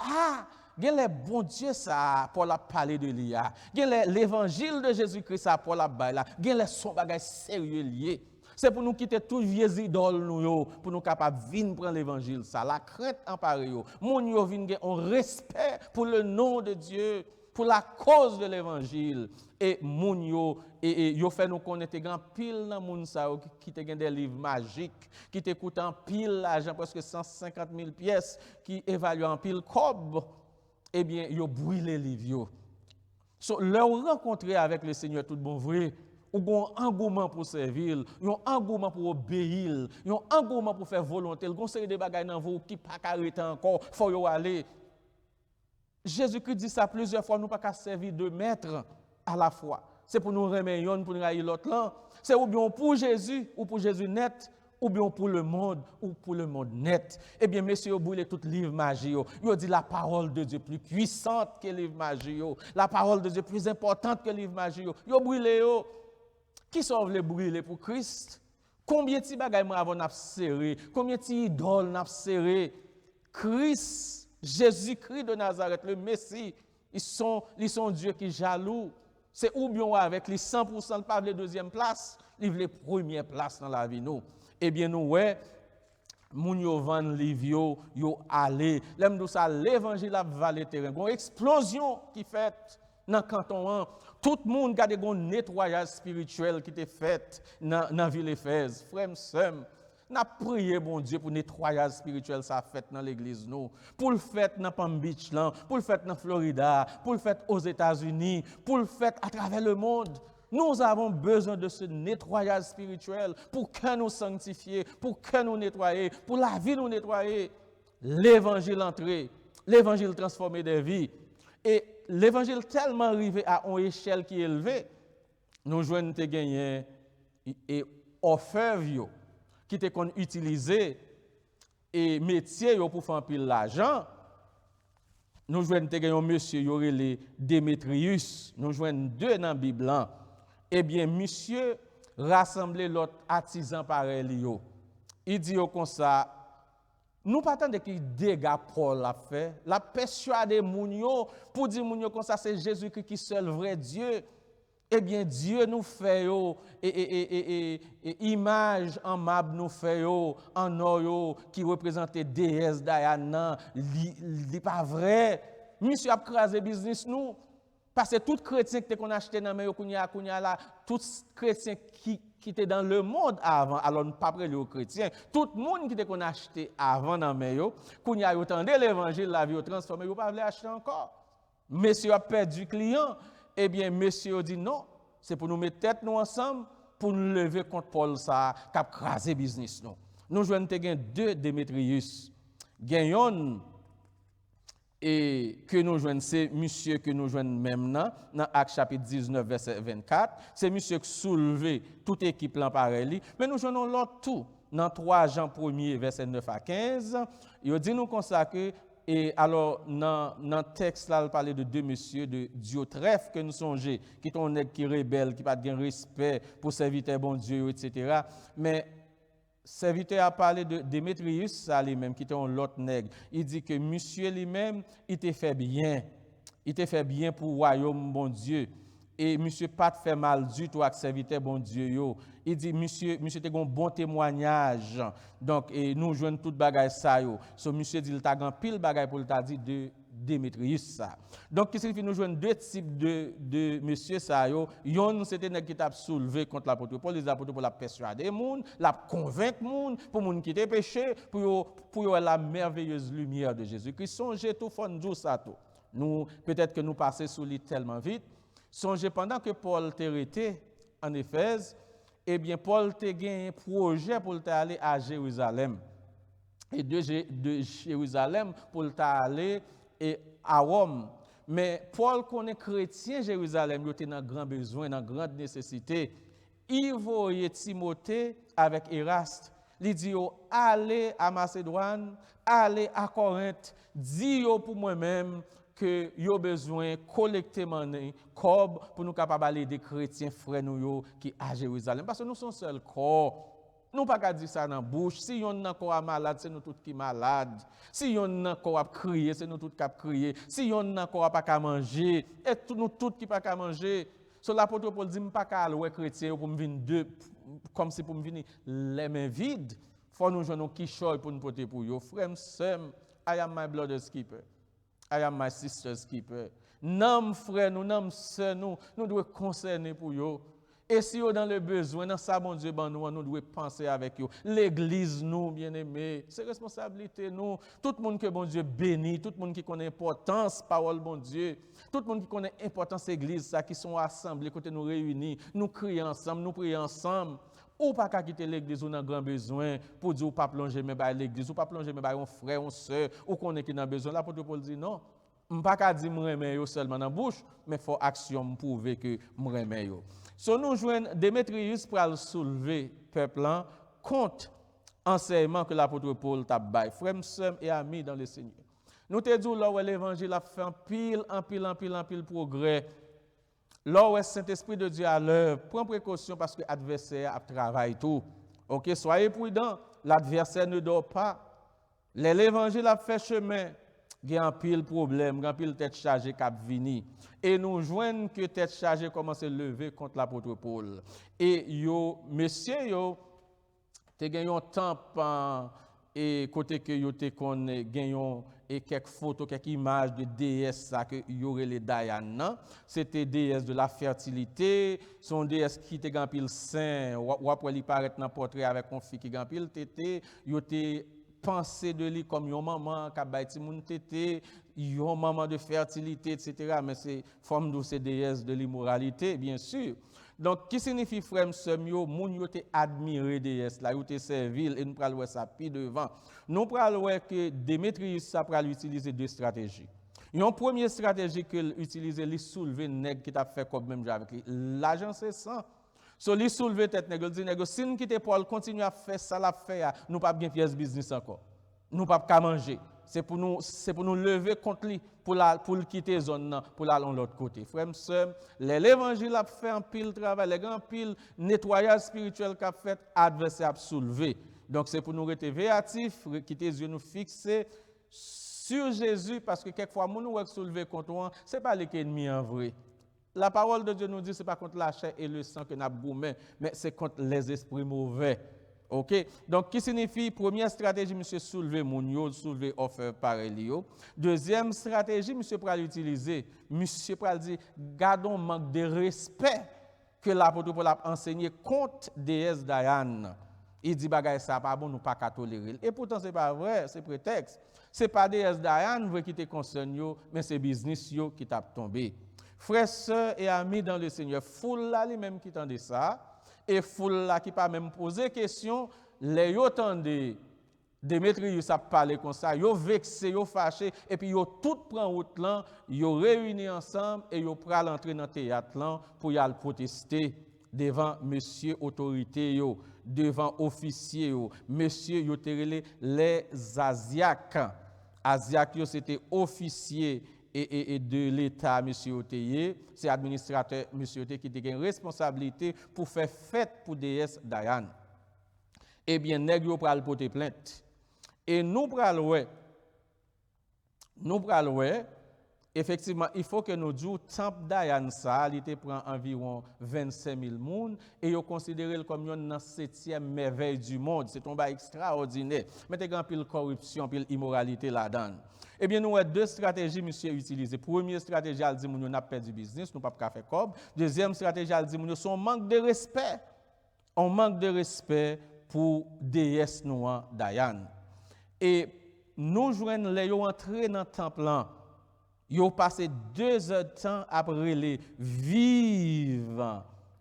gen les bon Dieu ça pour la parler de l'IA. Gen l'évangile de Jésus-Christ ça pour la bail là. Gen les son bagay sérieux lié. C'est pour nous quitter tout vieux idole nous yo, pour nous capable venir prendre l'évangile ça. La crainte en pareil yo. Moun yo vinn gen un respect pour le nom de Dieu, pour la cause de l'évangile. Et moun yo yo fait nous connaître grand pile dans moun ça qui te gen des livres magiques, qui te coûte en pile l'argent presque 150 000 pièces, qui évalue en pile cob. Eh bien, yo brûlé les livres. So, leur rencontrer avec le Seigneur tout bon vrai, ou un engouement pour servir, un engouement pour obéir, un engouement pour faire volonté, un série de bagages dans vous qui pas arrêter encore, faut y aller. Jésus-Christ dit ça plusieurs fois, nous pas qu'à servir deux maîtres à la fois. C'est pour nous remettre pour nous haïr l'autre là. C'est ou bien pour Jésus ou pour Jésus net, ou bien pour le monde ou pour le monde net. Eh bien, messieurs, vous brûlez tout livre magie. Vous dit la parole de Dieu plus puissante que le livre magie. La parole de Dieu plus importante que le livre magie. Vous brûlez. Qui sauve les brûler pour Christ? Combien de bagages moi avons serré? Combien de idoles n'a serré? Christ, Jésus-Christ de Nazareth, le Messie, ils sont Dieu qui jaloux. C'est ou bien avec les 100% pas les deuxième place, ils les première place dans la vie nous. Eh bien nous ouais moun yo vend livre yo aller l'aime dou ça l'évangile a valer terrain gon explosion qui fait dans canton tout le monde garde gon nettoyage spirituel qui était fait dans ville Éphèse frère sœur n'a prié bon Dieu pour nettoyage spirituel ça fait dans l'église nous pour le fait dans Palm Beach là pour le fait dans Florida pour le fait aux États-Unis pour le fait à travers le monde. Nous avons besoin de ce nettoyage spirituel pour que nous sanctifier, pour que nous nettoyer, pour la vie nous nettoyer. L'évangile entrer, l'évangile transformer des vies. Et l'évangile tellement arrivé à une échelle qui est élevée, nous joignons te gagner et orfèvre qui te qu'on utiliser et métier pour faire pile l'argent. Nous joignons te gagner un monsieur yoré Démétrius, nous joignons deux dans la Bible. Eh bien, monsieur rassemblé l'autre artisan pareil yo. Il dit comme ça, nous pas attendre qu'il dégâts Paul a fait, la persuader moun yo pour dire moun yo comme ça c'est Jésus-Christ qui seul vrai Dieu. Eh bien, Dieu nous fait yo image en marbre nous fait yo en or yo qui représente déesse Diana, li pas vrai. Monsieur a crasé business nous. Parce que tout chrétien qui qu'on acheté dans mais kounya là, tout chrétien qui était dans le monde avant, alors ne pas près les chrétiens, tout le monde qui qu'on acheté avant dans mais kounya yo tande l'évangile la vie transformé, yo pas veut acheter encore. Monsieur a perdu client, eh bien monsieur dit non, c'est pour nous mettre tête nous ensemble pour nous lever contre Paul ça, cap craser business nous. Nous joignent deux Démétrius. Gagnon et que nous joignons, c'est monsieur que nous joignons même dans Actes chapitre 19, verset 24. C'est monsieur qui soulevé toute équipe là pareil. Mais nous joignons l'autre tout dans 3 Jean 1er, verset 9 à 15. Il dit nous comme ça que, et alors dans le texte là, il parlait de deux messieurs, de Diotrephe que nous songeons, qui sont nèg qui rebelle, qui pas de respect pour serviteur bon Dieu, etc. Mais serviteur a parlé de Démétrius, ça lui-même, qui était un l'autre nègre. Il dit que monsieur lui-même, il te fait bien. Il te fait bien pour le royaume, bon Dieu. Et monsieur pas te fait mal du tout avec serviteur, bon Dieu. Yo. Il dit, monsieur te un bon témoignage. Donc, et nous jouons tout bagage ça. Yo. So, monsieur dit, il t'a un pile bagage pour le t'a dit de Démétrius ça. Donc, qu'est-ce qui fait nous jouons deux types de monsieur ça yo. Yon c'était nèg qui t'a soulevé contre l'apôtre Paul, les apôtres pour la persuader monde, la convaincre monde pour monde qui était péché, pour la merveilleuse lumière de Jésus-Christ. Songez tout fondou ça tout. Nous peut-être que nous passons sous lui tellement vite. Songez pendant que Paul était arrêté en Éphèse, eh bien Paul a gagné un projet pour aller à Jérusalem. Et de Jérusalem pour aller et à Rome. Mais Paul connaît chrétien Jérusalem, il était dans grand besoin, dans grande nécessité. Il voyait Timothée avec Eraste. Il dit, allez à Macédoine, allez à Corinthe, dis pour moi-même que yo besoin collecter monnaie cob pour nous capable aider chrétiens frères nous qui à Jérusalem parce que nous sommes seul corps. Nous pas qu'à dire ça dans bouche. Si yon nan corps malade, c'est nous tous qui malades. Si yon nan corps crier, c'est nous tous qui crier. Si yon nan corps pas qu'à manger, et nous tous qui pas qu'à manger. So l'apôtre Paul dit pas qu'à aller chrétien pour me venir deux comme si pour me venir les mains vides. Faut nous joindre qui choy pour nous porter pour yo. Frère, sœur, I am my brother's keeper. I am my sister's keeper. Nam frère nous, nam sœur nous devons concerner pour yo. Et si yo dans le besoin, dans ça, bon Dieu, nous devons penser avec yo. L'église, nous, bien-aimés, c'est responsabilité, nous. Tout le monde que bon Dieu bénit, tout le monde qui connaît l'importance, parole, bon Dieu, tout le monde qui connaît l'importance de l'église, ça, qui sont assemblés, côté nous réunis, nous crions ensemble, nous prions ensemble. Ou pas qu'à quitter l'église ou dans grand besoin pour dire ou pas plonger mais by l'église ou pas plonger mais by un frère un sœur ou qu'on est qui dans besoin. L'apôtre Paul dit non, on pas qu'à dire moi yo seulement dans bouche mais faut action prouver que moi yo. So nous joignent Démétrius pour soulever peuple là contre enseignement que l'apôtre Paul t'a bail. Frères, sœurs et amis dans le Seigneur. Nous te disons là où l'évangile a fait en pile progrès. Là où est Saint-Esprit de Dieu à l'œuvre, prends précaution parce que l'adversaire a travaillé tout. Ok, soyez prudents, l'adversaire ne dort pas. L'évangile a fait chemin, il y a un pile problème, il y a un pile tête chargée qui a venu. Et nous joignons que tête chargée commence à lever contre l'apôtre Paul. Et yo, messieurs, yo, te gagné un temps et côté que yo te connaît gagnon et quelques photos, quelques images de déesses ça que y aurait les Diana, c'était déesse de la fertilité, son déesse qui était grand pile saint, ou après il paraît dans portrait avec un fille qui grand pile tété, yo te pensé de lui comme yon maman qui ba ti moun tété, yon maman de fertilité etc. mais c'est forme de ces déesses de l'immoralité bien sûr. Donc, qui signifie frère semio, moun yo te admiré déesse là, yo te servil et nous pral wè ça pi devant. Nous pral wè que Démétrius ça pral utiliser deux stratégies. Une première stratégie qu'il utilise li soulever nèg qui t'a fait comme même avec lui. L'argent c'est ça. So li soulever tête nèg, dit nèg si nous quitter Paul continue à faire ça la faire, nous pas bien pièce business encore. Nous pas qu'à manger. C'est pour nous lever contre lui pour quitter zone pour aller de l'autre côté. Frères et sœurs, l'évangile a fait un pile travail, les grands pile nettoyage spirituel qu'a fait adversaire a soulevé. Donc c'est pour nous rester véatifs, quitter les yeux nous fixer sur Jésus parce que quelquefois nous soulever contre moi, c'est pas l'ennemi en vrai. La parole de Dieu nous dit c'est pas contre la chair et le sang que n'a goumé, mais c'est contre les esprits mauvais. OK? Donc, qui signifie, première stratégie, monsieur soulever mon soulever offre par Elio. Deuxième stratégie, monsieur pral utiliser, monsieur pral dire, gardons manque de respect que l'apôtre Paul a enseigné contre déesse Diane. Il dit, bagay ça pas bon, nous pas qu'à tolérer. Et pourtant, c'est pas vrai, c'est prétexte. C'est pas déesse Diane qui te concerne, mais c'est business qui t'a tombé. Frères, sœurs et amis dans le Seigneur, foule là, les mêmes qui tendent ça. Et foule là qui pas même poser question, les yo tande Démétrius a parlé comme ça, yo vexé, yo fâché et puis yo tout prend route là, yo réunis ensemble et yo pral entrer dans théâtre là pour y aller protester devant monsieur autorité yo, devant officier yo, monsieur yo terelé les Asiaques. Asiaques yo c'était officier et de l'État, M. Oteye, c'est administrateur M. Oteye qui a une responsabilité pour faire fête pour déesse Diane. Eh bien, nèg yo pral porter plainte. Et nous pral ouais, effectivement, il faut que nous disions temple Diane ça, il prend environ 25 000 personnes et yo considéré comme une 7e merveille du monde. C'est un bail extraordinaire. Mais il y a pile corruption, pile immoralité là-dedans. Eh bien, nous avons deux stratégies, monsieur, utilisées. Première stratégie, elle dit, nous avons perdu du business, nous n'avons pas faire cob. Deuxième stratégie, elle dit, nous sommes manque de respect. On manque de respect pour déesse noire Diane. Et nous joignons les entrés dans le temple. Ils ont passé 2 heures de temps après les vive.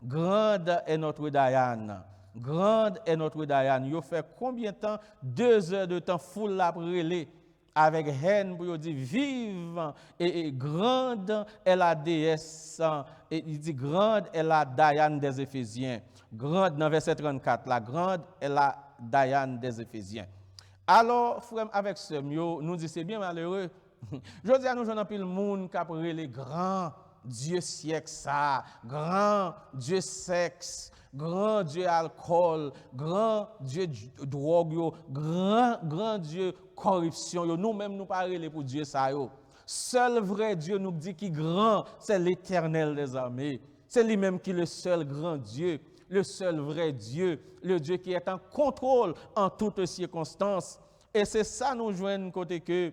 Grande est notre Diane. Grande est notre Diane. Ils ont fait combien de temps? 2 heures de temps, full après les. avec haine pour dire vive et grande est la déesse, et il dit grande est la Diane des Éphésiens. Grande, dans verset 34, la grande est la Diane des Éphésiens. Alors, frère, avec ce mot, nous disons c'est bien malheureux. Je dis à nous, j'en ai plus le monde qui a pris les grands Dieu siècle ça, grand Dieu sexe, grand Dieu alcool, grand Dieu drogue, grand Dieu corruption. Nous-mêmes, nous parlons pour Dieu ça. Seul vrai Dieu nous dit qui grand, c'est l'Éternel des armées. C'est lui-même qui est le seul grand Dieu, le seul vrai Dieu, le Dieu qui est en contrôle en toutes circonstances. Et c'est ça nous joignons côté que,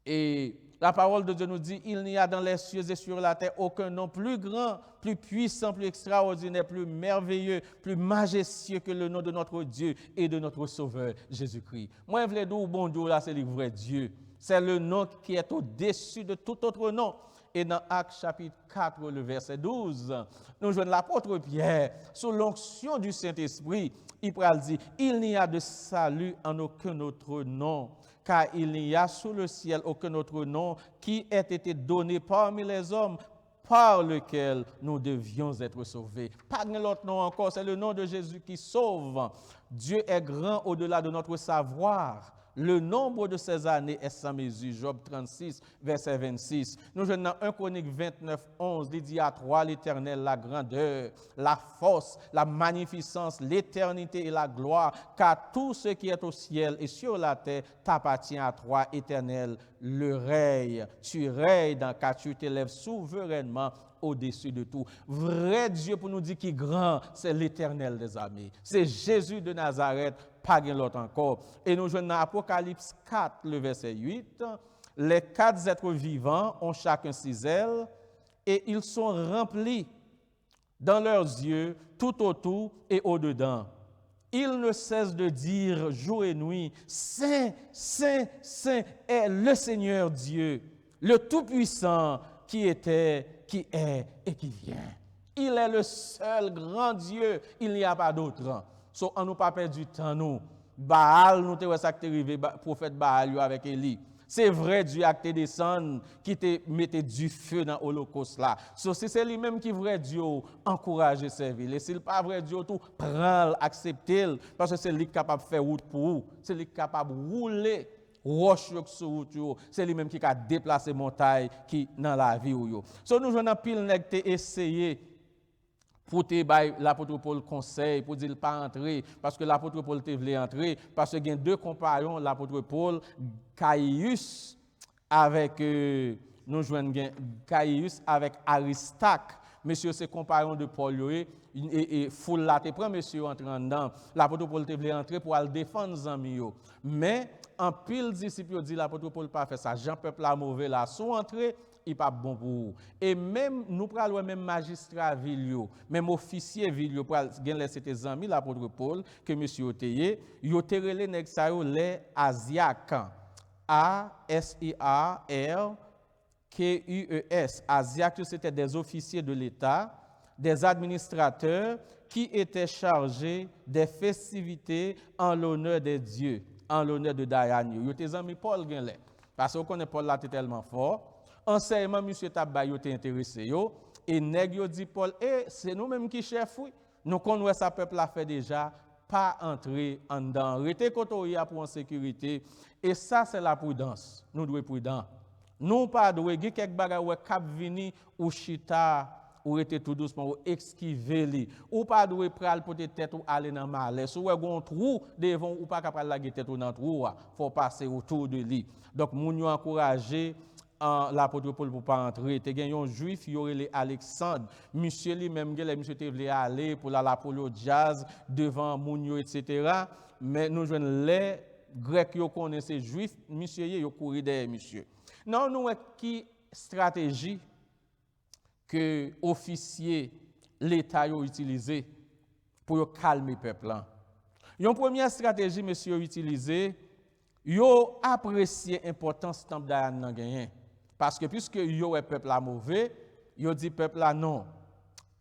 et la parole de Dieu nous dit, il n'y a dans les cieux et sur la terre aucun nom plus grand, plus puissant, plus extraordinaire, plus merveilleux, plus majestueux que le nom de notre Dieu et de notre Sauveur, Jésus-Christ. Moi, je voulais dire, bon Dieu, là, c'est le vrai Dieu. C'est le nom qui est au-dessus de tout autre nom. Et dans Actes chapitre 4, le verset 12, nous joignons l'apôtre Pierre, sous l'onction du Saint-Esprit, il dit, il n'y a de salut en aucun autre nom, car il n'y a sous le ciel aucun autre nom qui ait été donné parmi les hommes par lequel nous devions être sauvés. Pas de l'autre nom encore, c'est le nom de Jésus qui sauve. Dieu est grand au-delà de notre savoir. Le nombre de ses années est sans mesure. Job 36, verset 26. Nous venons dans 1 Chronique 29, 11. Il dit à toi l'Éternel, la grandeur, la force, la magnificence, l'éternité et la gloire, car tout ce qui est au ciel et sur la terre t'appartient à toi, Éternel, le règne. Tu règnes car tu t'élèves souverainement au-dessus de tout. Vrai Dieu pour nous dire qui est grand, c'est l'Éternel des armées. C'est Jésus de Nazareth, pas l'autre encore. Et nous jouons dans Apocalypse 4, le verset 8. Les 4 êtres vivants ont chacun 6 ailes et ils sont remplis dans leurs yeux tout autour et au-dedans. Ils ne cessent de dire jour et nuit, Saint, Saint, Saint est le Seigneur Dieu, le Tout-Puissant qui était, qui est et qui vient. Il est le seul grand Dieu, il n'y a pas d'autre. So, on nous pas perdu du temps, nous. Baal, nous te ça qui arrivé, prophète Baal avec Élie. C'est vrai Dieu a te descendre, qui te mettait du feu dans l'Holocauste là. So, si c'est lui-même qui est vrai Dieu, encouragez servir. Et s'il n'est pas vrai Dieu, tout, prends-le, acceptez-le, parce que c'est lui qui est capable de faire route pour vous. C'est lui qui est capable de rouler roche sur route. C'est lui-même qui a déplacé montagne qui dans la vie. So, nous jouons pile nèg te essayer pour te bailler l'apôtre Paul conseil, pour dire pas entrer, parce que l'apôtre Paul te voulait entrer, parce qu'il y a 2 compagnons, l'apôtre Paul, Caius, avec, nous jouons Caius avec Aristarque, monsieur c'est compagnon de Paul, et foule là, te prend monsieur entrant dedans, l'apôtre Paul te voulait entrer pour aller défendre les amis. Mais, en pile disciple, dit l'apôtre Paul pas fait ça, Jean peuple la mauvais là, sont entrés, il pas bon pour vous. Et même nous prenons même magistrat Vilio, même officier Vilio pour gagner ses amis l'apôtre Paul que monsieur Oteye, yo terelé nèg sa yo les Asiaques. A-S-I-A-R-Q-U-E-S. Asiaques, c'était des officiers de l'État, des administrateurs qui étaient chargés des festivités en l'honneur des dieux, en l'honneur de Diane. Yo tes amis Paul Genlet. Parce qu'on connaît Paul là tellement fort. Enseignement, monsieur Tabay, yo intéressé yo, et nèg yo dit Paul, c'est nous-mêmes qui chef, oui. Nous connaissons ça peuple l'a fait déjà, pas entrer en dedans. Rete koto pour en sécurité. Et ça, c'est la prudence. Nous devons être prudents. Nous pas devons gagner quelques bagages ou cap vini ou chita ou rete tout doucement ou esquiver li. Ou pas devons pral porter tête ou aller dans malaise. Ou gon trou devant ou pas capable la tête ou dans trou, faut passer autour de lui. Donc moun yo encourager l'apôtre Paul pour pas entrer. Te gen yon juif, yorele Alexandre. Monsieur lui-même, monsieur te voulait aller pour l'apôtre jazz devant Mounio, etc. Mais nous jouons les Grecs qui connaissent juifs, monsieur yo courir derrière monsieur. Non, nous qui stratégie que officier l'État a utilisé pour calmer le peuple. Une première stratégie, monsieur, utilisé, yo apprécié l'importance du temple d'Ayan nan gagné. Parce que puisque yo est peuple là mauvais, yo dit peuple là non.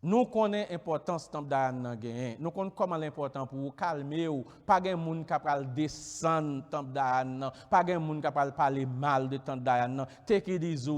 Nous connaissons l'importance temple d'Ayan gagné. Nous connaissons comment l'important pour vous calmer ou pas de monde qui parle descendre temple d'Ayan, pas de monde qui parler mal de temple d'Ayan.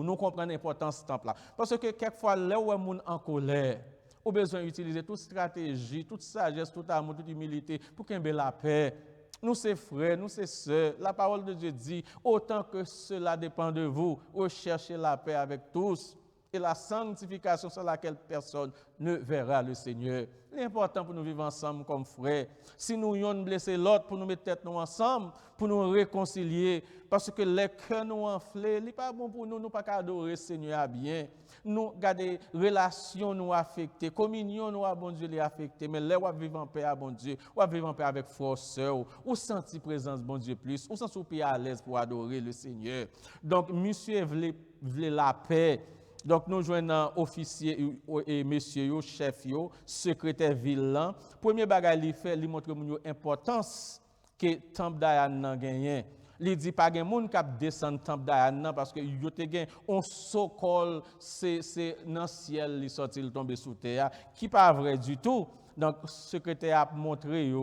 Nous comprenons l'importance temple là. Parce que quelquefois là où est monde en colère, ou besoin d'utiliser toute stratégie, toute sagesse, tout amour, toute humilité pour qu'il y ait la paix. Nous, c'est frères, nous, c'est sœurs. La parole de Dieu dit, autant que cela dépend de vous, recherchez la paix avec tous et la sanctification sans laquelle personne ne verra le Seigneur. L'important pour nous vivre ensemble comme frères. Si nous avons blessé l'autre, pour nous mettre tête nous ensemble, pour nous réconcilier, parce que les cœurs nous enflés, ce n'est pas bon pour nous, nous pas adorer le Seigneur à bien. Nous garder relations nous affectées, communion nous à bon Dieu les affectées, mais là on vivre en paix à bon Dieu, on vivre en paix avec frères sœurs, ou sentir présence bon Dieu plus, ou sentir à l'aise pour adorer le Seigneur. Donc monsieur voulait la paix. Donc, nous joignons officier et monsieur, chef, secrétaire ville. Premier bagage, il fait, il montre l'importance que le temple d'Ayan a gagné. Il dit pas de monde qui descend le temple d'Ayan parce que il y a un so-called, c'est dans le ciel, il sorti, il tombe sous terre, qui n'est pas vrai du tout. Donc, le secrétaire a montré,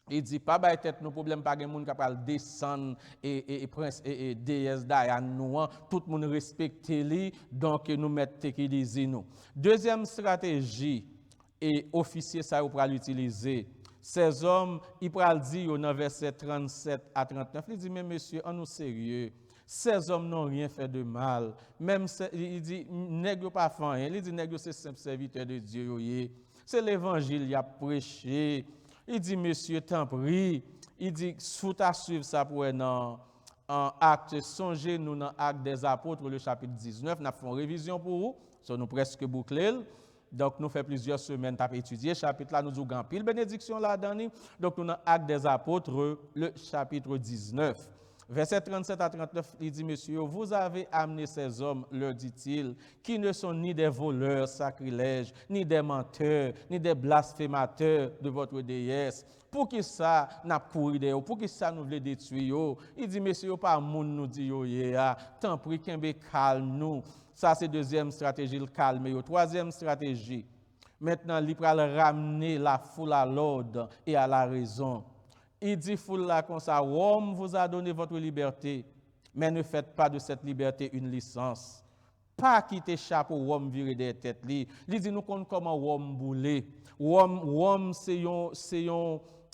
il dit pas bah tête nos problèmes pas de monde capable descendre et prince et déesse d'Ayan nous tout le monde respecte lui donc nous mettre qui dit nous. Deuxième stratégie et officier ça pour l'utiliser. Ces hommes il pral dire dans verset 37 à 39 il dit mais monsieur en nous sérieux. Ces hommes n'ont rien fait de mal. Même il dit nèg pas fait rien. Il dit nèg c'est simple serviteur de Dieu. C'est l'évangile il a prêché. Il dit, monsieur, t'en prie. Il dit, sous ta suivre ça pour en acte, songez-nous dans l'acte des apôtres, le chapitre 19. Nous avons une révision pour vous. Nous presque bouclés. Donc, nous faisons plusieurs semaines pour étudier. Chapitre là, nous avons pile bénédiction là-dedans. Donc, nous avons l'acte des apôtres, le chapitre 19. Verset 37 à 39, il dit, monsieur, vous avez amené ces hommes, leur dit-il, qui ne sont ni des voleurs sacrilèges, ni des menteurs, ni des blasphémateurs de votre déesse. Pour qui ça n'a couru de pour qui ça nous voulait détruire? Il dit, monsieur, pas moun nous dit, tant pis, qu'un calme nous. Ça, c'est deuxième stratégie, le calme. Troisième stratégie, maintenant, il va ramener la foule à l'ordre et à la raison. Il dit foule là comme ça, Rome vous a donné votre liberté, mais ne faites pas de cette liberté une licence. Pas quitter chapeau Rome virer des têtes. Il dit nous connaissons comment Rome bouler. Rome c'est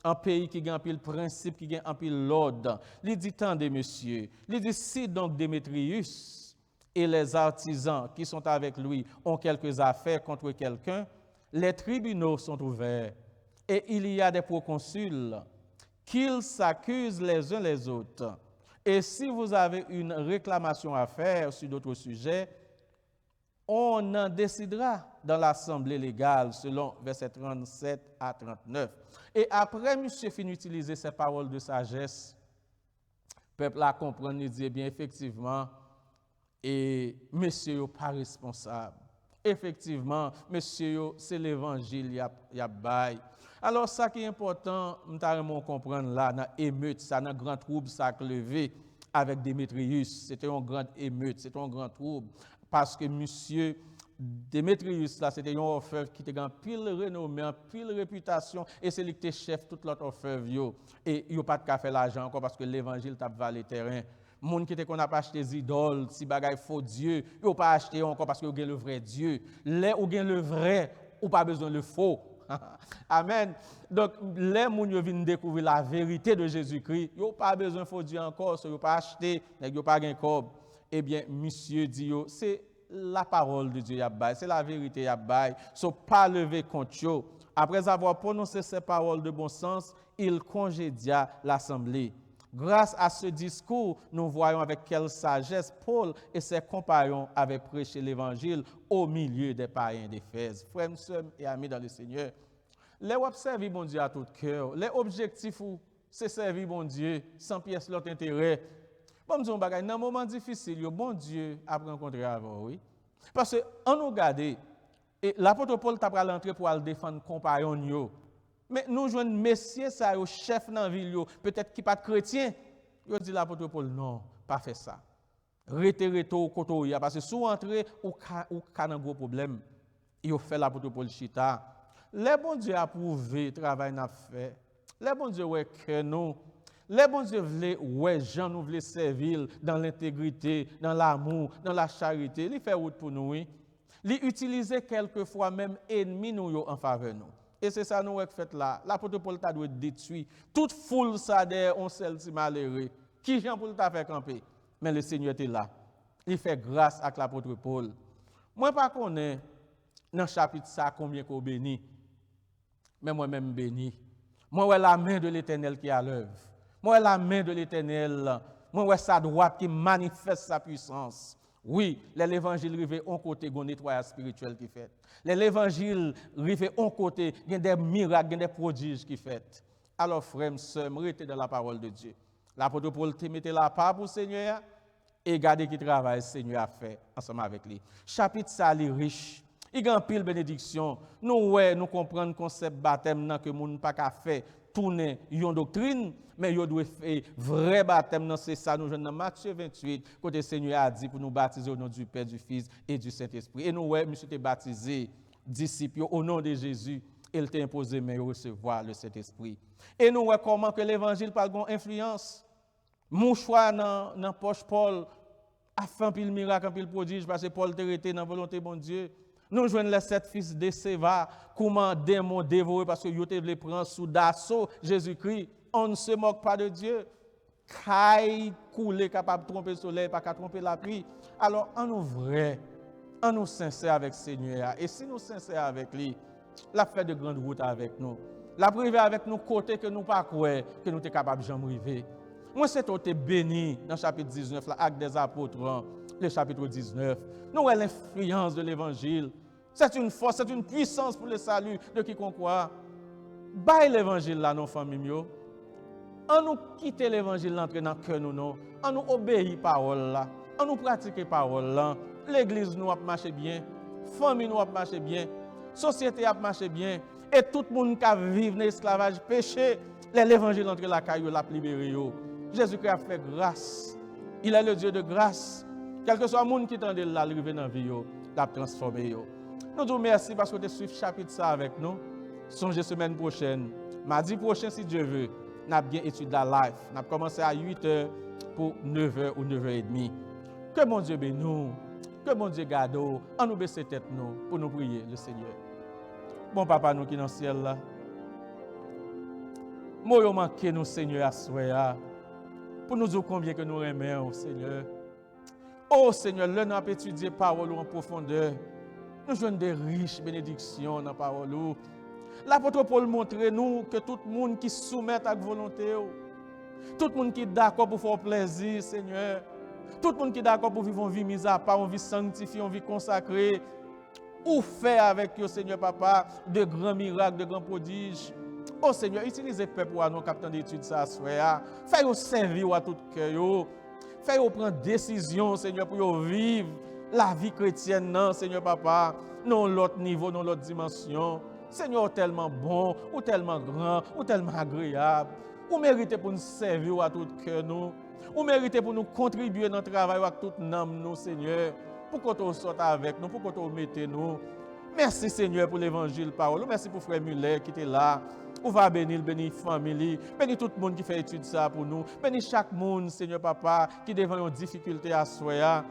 un pays qui a un pile principe, qui a un pile l'ordre. Il dit tendez monsieur. Il dit si donc Démétrius et les artisans qui sont avec lui ont quelques affaires contre quelqu'un, les tribunaux sont ouverts et il y a des proconsuls qu'ils s'accusent les uns les autres. Et si vous avez une réclamation à faire sur d'autres sujets, on en décidera dans l'assemblée légale selon versets 37 à 39. Et après, monsieur finit d'utiliser ces paroles de sagesse, le peuple a compris et dit, eh bien, effectivement, et monsieur n'est pas responsable. Effectivement, monsieur, c'est l'évangile, il y a bail. Alors, ça qui est important, nous devons comprendre là, dans l'émeute, ça, dans le grand trouble, ça a levé avec Démétrius. C'était un grand émeute, c'était un grand trouble. Parce que monsieur Démétrius, là, c'était un orfèvre qui était en pile renommée, en pile réputation, et c'est lui qui était chef de toute l'autre orfèvre. Et il n'y a pas de faire l'argent encore parce que l'évangile t'a valé terrain. Les gens qui étaient qu'on a pas acheté des idoles, si bagaille faux Dieu, ils n'ont pas acheté encore parce qu'ils ont le vrai Dieu. Les ou bien le vrai, ou pas besoin le faux. Amen. Donc, les gens qui viennent découvrir la vérité de Jésus-Christ, ils n'ont pas besoin de faux Dieu encore, ils n'ont pas acheté, ils n'ont pas gagné corps. Eh bien, monsieur dit, c'est la parole de Dieu, c'est la vérité, il ne faut pas lever contre eux. Après avoir prononcé ces paroles de bon sens, il congédia l'assemblée. Grâce à ce discours, nous voyons avec quelle sagesse Paul et ses compagnons avaient prêché l'évangile au milieu des païens d'Éphèse. Frères, sœurs et amis dans le Seigneur, les observer bon Dieu à tout cœur, les objectifs, c'est servir bon Dieu sans pièce l'autre intérêt. Bon, nous disons, dans un moment difficile, bon Dieu a rencontré avant, oui. Parce que, on nous regarde, et l'apôtre Paul t'a pris l'entrée pour aller défendre compagnons. Mais nous jouons messieurs, ça, au chef dans la ville, peut-être qui pas de chrétien. Il dit l'apôtre Paul, non, pas faire ça. Rete au côté, parce que sous entrée, ou a un gros problème. il fait l'apôtre Paul Chita. Les bon Dieu approuvé le travail n'a fait. Les bon Dieu ouais que nous. Les bon Dieu voulait ouais Jean nous voulait servir dans l'intégrité, dans l'amour, dans la charité. Il fait route pour nous. Oui. Il utilise quelquefois même ennemis nous en faveur nous. Et c'est ça nous que fait là. L'apôtre Paul t'a dû détruire toute foule ça derrière on seul si malheureux. Qui Jean Paul t'a fait camper? Mais le Seigneur était là. Il fait grâce à l'apôtre Paul. Moi pas connais dans le chapitre ça combien qu'on bénit. Mais moi-même béni. Moi ouais la main de l'Éternel qui est à l'œuvre. Moi ouais la main de l'Éternel. Moi ouais sa droite qui manifeste sa puissance. Oui, l'évangile arrive en côté gon nettoyage spirituel qui fait. L'évangile arrive en côté, il y a des miracles, il y a des prodiges qui fait. Alors frères, sœurs, restez dans la parole de Dieu. L'apôtre Paul te mettait la part pour le Seigneur et regardez qui travaille le Seigneur a fait ensemble avec lui. Chapitre ça est riche. Il y a une pile bénédiction. Nous comprenons le concept baptême que moun pas ka fait tourner une doctrine, mais il doit faire vrai baptême, c'est ça nous jouons dans Matthieu 28, côté le Seigneur a dit pour nous baptiser au nom du Père, du Fils et du Saint-Esprit. Et nous, monsieur t'es baptisé, disciple, au nom de Jésus, il t'a imposé, mais recevoir le Saint-Esprit. Et nous, comment que l'évangile parle d'une influence. Mon choix dans la poche Paul a fait un pile miracle, un pile prodige, parce que Paul était resté dans la volonté de bon Dieu. Nous jouons les 7 fils de Séva, comment démon dévoré parce que ils voulaient prendre sous d'assaut Jésus-Christ. On ne se moque pas de Dieu. Caille couler capable de tromper le soleil, pas qu'à tromper la pluie. Alors, en nous vrai, en nous sincère avec le Seigneur. Et si nous sincères avec lui, la fait de grande route avec nous. La privé avec nous côté que nous pas croire que nous sommes capables de jamais arriver. Moi, c'est tout béni dans le chapitre 19, l'acte des apôtres, le chapitre 19. Nous avons l'influence de l'évangile. C'est une force, c'est une puissance pour le salut de quiconque croit. Baille l'évangile là, nos familles. On nous quitte l'évangile, l'entrer dans le cœur, nous. On nous obéit la parole là. On nous pratique la parole là. L'église nous a marché bien. Famille nous a marché bien. Société a marché bien. Et tout le monde qui vit dans l'esclavage péché, l'évangile entre la caillou l'a libéré. Jésus-Christ a fait grâce. Il est le Dieu de grâce. Quel que soit le monde qui tendait là, arriver dans la vie, l'a transformé. Nous disons merci parce que tu suivi le chapitre ça avec nous. Songez semaine prochaine. Mardi prochain, si Dieu veut, nous avons bien étudié la life. Nous avons commencé à 8h pour 9h ou 9h30. Que mon Dieu bénisse nous. Que mon Dieu garde nous. En nous baisser tête nous pour nous prier le Seigneur. Bon papa nous qui dans le ciel là. Moi, manqué nous, Seigneur, à soir. Pour nous dire combien que nous aimons, Seigneur. Oh, Seigneur, là, nous avons étudié la parole en profondeur. Nous jouons des riches bénédictions dans la parole. L'apôtre Paul montre nous que tout le monde qui soumet à la volonté, tout le monde qui est d'accord pour faire plaisir, Seigneur, tout le monde qui est d'accord pour vivre une vie mise à part, une vie sanctifiée, une vie consacrée, ou faire avec eux, Seigneur Papa, de grands miracles, de grands prodiges. Oh Seigneur, utilisez le peuple pour nous, capitaine d'études, ça, faites-vous servir à tout cœur, faites-vous prendre décision, Seigneur, pour vivre la vie chrétienne, non, Seigneur Papa, non l'autre niveau, non l'autre dimension. Seigneur, tellement bon, ou tellement grand, ou tellement agréable. Ou méritez pour nous servir à tout cœur, nous. Ou méritez pour nous contribuer dans le travail avec toute âme, nous, Seigneur. Pour que tu sortes avec nous, pour que tu mettes nous. Merci, Seigneur, pour l'évangile, parole. Merci pour Frère Muller qui était là. On va bénir la famille, bénir tout le monde qui fait étude ça pour nous. Bénir chaque monde, Seigneur Papa, qui devant une difficulté à soi.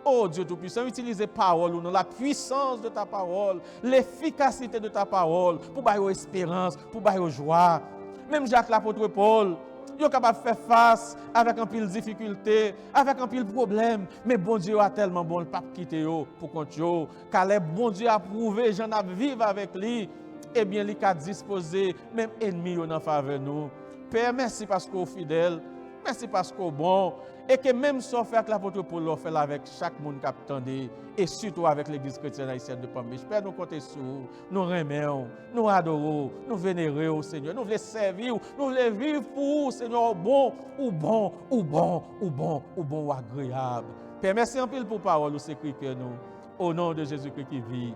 Oh Dieu Tout-Puissant, utilise la parole, la puissance de ta parole, l'efficacité de ta parole pour bailler espérance, pour bailler joie. Même Jacques l'apôtre Paul, il est capable de faire face avec un pile de difficultés, avec un pile de problèmes. Mais bon Dieu a tellement bon, le pape quitter pour compter. Car le bon Dieu a prouvé, j'en ai vivre avec lui. Eh bien, il a disposé, même ennemi en faveur de nous. Père, merci parce qu'on est fidèle. Merci parce qu'on est bon. Et que même si on fait avec l'apôtre Paul, on fait avec chaque monde qui attendait. Et surtout avec l'église chrétienne haïtienne de Palm Beach. Père, nous comptons sur vous. Nous remercions, nous adorons, nous vénérons au Seigneur. Nous voulons servir, nous voulons vivre pour vous, Seigneur, bon, ou agréable. Père, merci en pile pour parole, c'est écrit que nous. Au nom de Jésus-Christ qui vit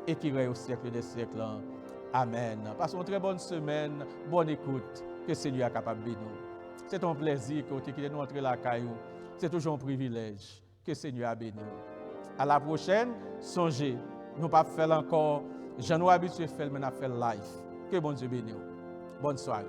et qui règne au siècle des siècles. Amen. Passons une très bonne semaine, bonne écoute, que le Seigneur est capable de nous. C'est un plaisir que tu nous entrer la caillou. C'est toujours un privilège que le Seigneur a béni. À la prochaine, songez, Nous pas faire encore, je nous habitué à faire, mais nous faire live. Que bon Dieu bénisse. Bonne soirée.